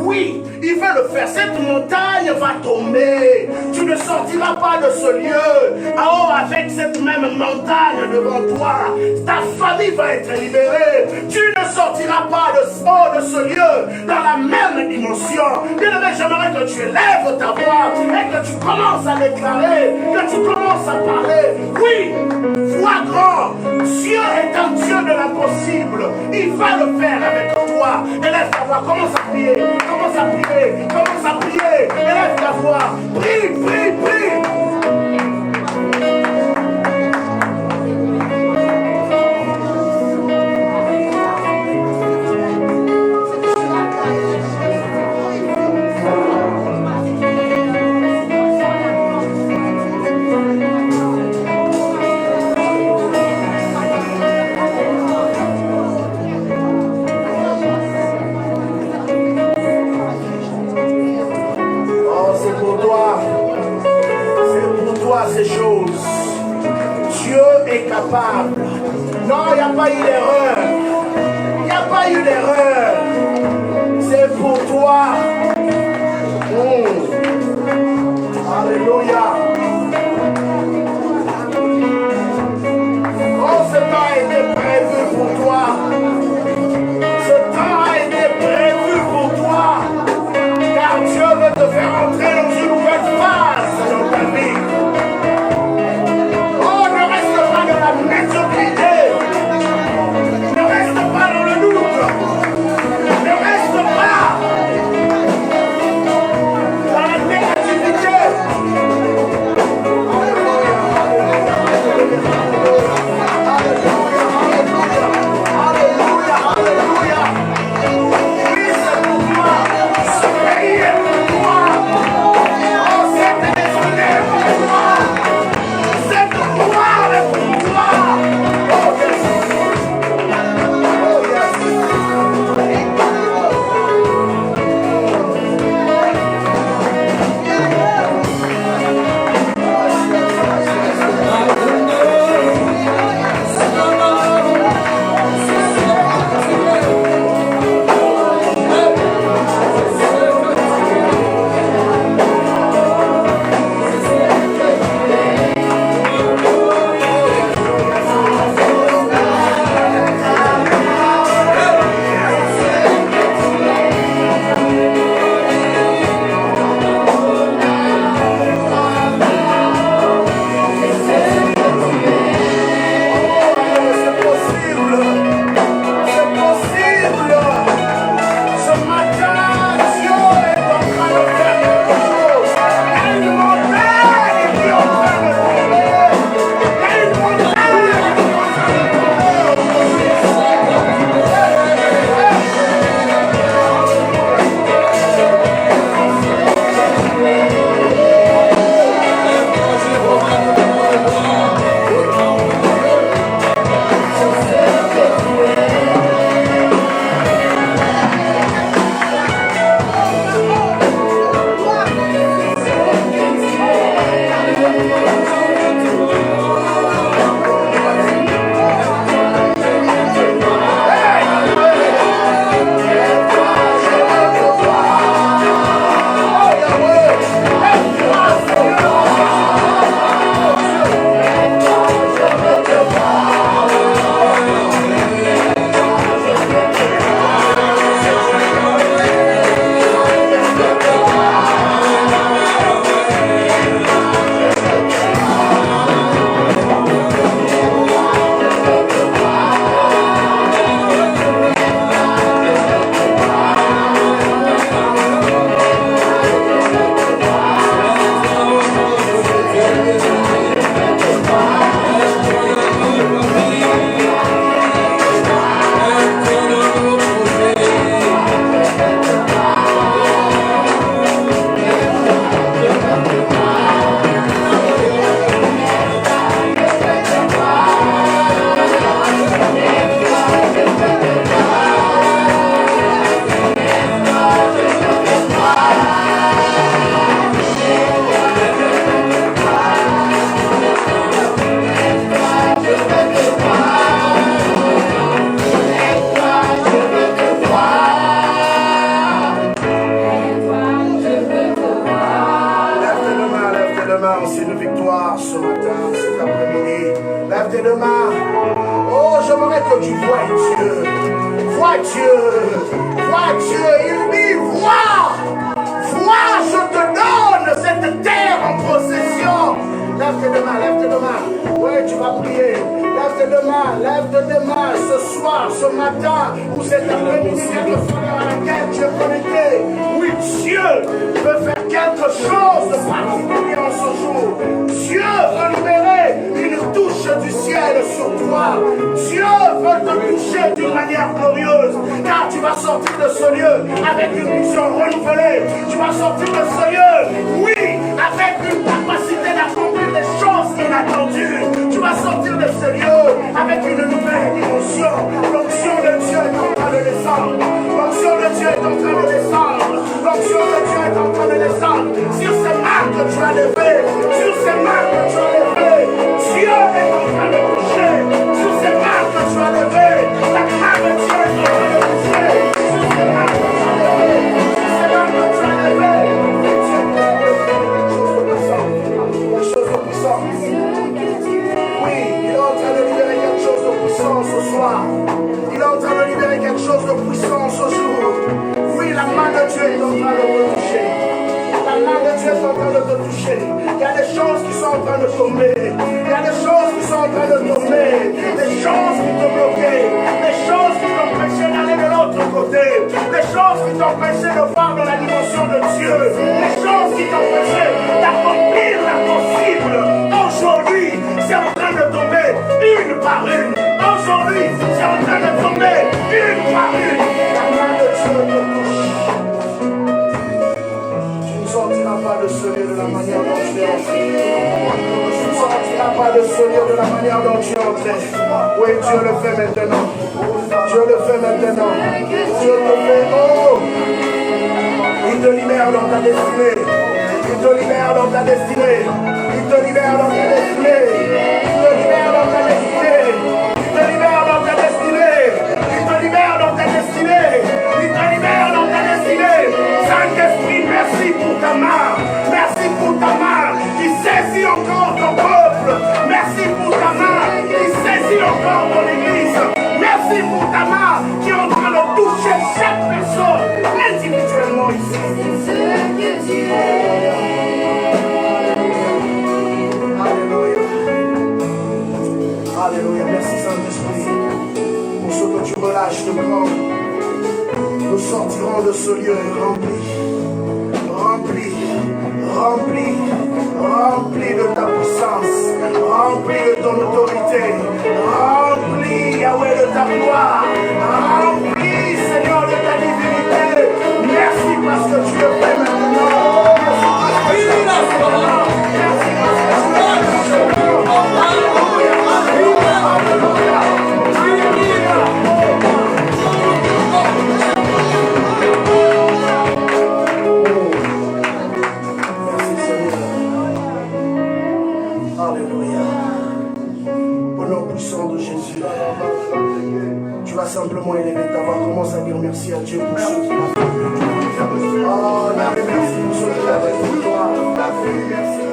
Oui, il veut le faire. Cette montagne va tomber. Tu ne sortiras pas de ce lieu. Oh, avec cette même montagne devant toi, ta famille va être libérée. Tu ne sortiras pas de ce lieu dans la même dimension. Bien-aimé, j'aimerais que tu élèves ta voix et que tu commences à déclarer, que tu commences à parler. Oui, vois grand. Dieu est un Dieu de l'impossible. Il va le faire avec toi. Élève ta voix, commence à prier, commence à prier, commence à prier. Élève ta voix, prie, prie, prie. Ces choses. Dieu est capable. Non, il n'y a pas eu d'erreur. Il n'y a pas eu d'erreur. C'est pour toi. Alléluia. Oh, ce temps a été prévu pour toi. Ce temps a été prévu pour toi. Car Dieu veut te faire entrer dans une nouvelle phase dans ta vie. Médiocrité. lève tes deux mains. Oh, j'aimerais que tu vois Dieu. Vois Dieu. Vois Dieu. Il dit, vois, je te donne cette terre en possession. Lève tes deux mains, lève tes deux mains. Oui, tu vas prier. Lève tes deux mains ce soir, ce matin, ou cet après-midi, quelquefois à laquelle tu es connecté. Oui, Dieu veut faire quelque chose de particulier en ce jour. Dieu veut libérer une touche du ciel sur toi. Dieu veut te toucher d'une manière glorieuse, car tu vas sortir de ce lieu avec une vision renouvelée. Tu vas sortir de ce lieu, oui, avec une capacité d'accomplir des choses inattendues. Tu vas sortir de ce lieu avec une nouvelle dimension. L'onction de Dieu est en train de descendre. L'onction de Dieu est en train de descendre. L'onction de Dieu est en train de descendre. Sur ces mains que tu as levées, sur ces mains que tu as levées, Dieu est en train de toucher. Sur ces mains que tu as levées, la main de Dieu est en train de toucher. Sur ces mains que tu as levées, sur ces mains que tu as levées, Dieu est en train de faire quelque chose de puissant. Oui, il est en train de libérer quelque chose de puissant ce soir. Il est en train de libérer quelque chose de puissant ce jour. Oui, la main de Dieu est en train de te toucher. La main de Dieu est en train de te toucher. Il y a des choses qui sont en train de tomber. Il y a des choses qui sont en train de tomber. Des choses qui t'ont bloqué. Des choses qui t'empêchaient d'aller de l'autre côté. Des choses qui t'empêchaient de voir dans la dimension de Dieu. Des choses qui t'empêchaient d'accomplir l'impossible. Aujourd'hui, c'est en train de tomber une par une. Aujourd'hui, c'est en train de tomber une par une. La main de Dieu te touche. Tu ne sortiras pas de ce lieu de la manière dont tu es entré. Tu ne sortiras pas de ce lieu de la manière dont tu es entré. Oui, Dieu le fait maintenant. Dieu le fait maintenant. Dieu le fait. Oh! Il te libère dans ta destinée. Il te libère dans ta destinée. Il te libère dans ta destinée. Il te libère dans ta destinée. Il te libère dans ta destinée. Il te libère dans ta destinée. Il te libère dans ta destinée. Saint-Esprit, merci pour ta main. Merci pour ta main qui saisit encore ton peuple. Merci pour ta main qui saisit encore ton église. Merci pour ta main qui est en train de toucher chaque personne individuellement ici. Alléluia, merci Saint-Esprit pour ce que tu relâches de grand. Nous sortirons de ce lieu rempli de ta puissance, rempli de ton autorité, rempli, Yahweh, de ta gloire, rempli, Seigneur, de ta divinité. Merci parce que tu le fais maintenant. Merci parce que tu le fais. Simplement élever ta voix, commence à dire merci à Dieu pour ce qu'il a fait. Oh, merci pour ce qu'il a fait pour toi. Merci.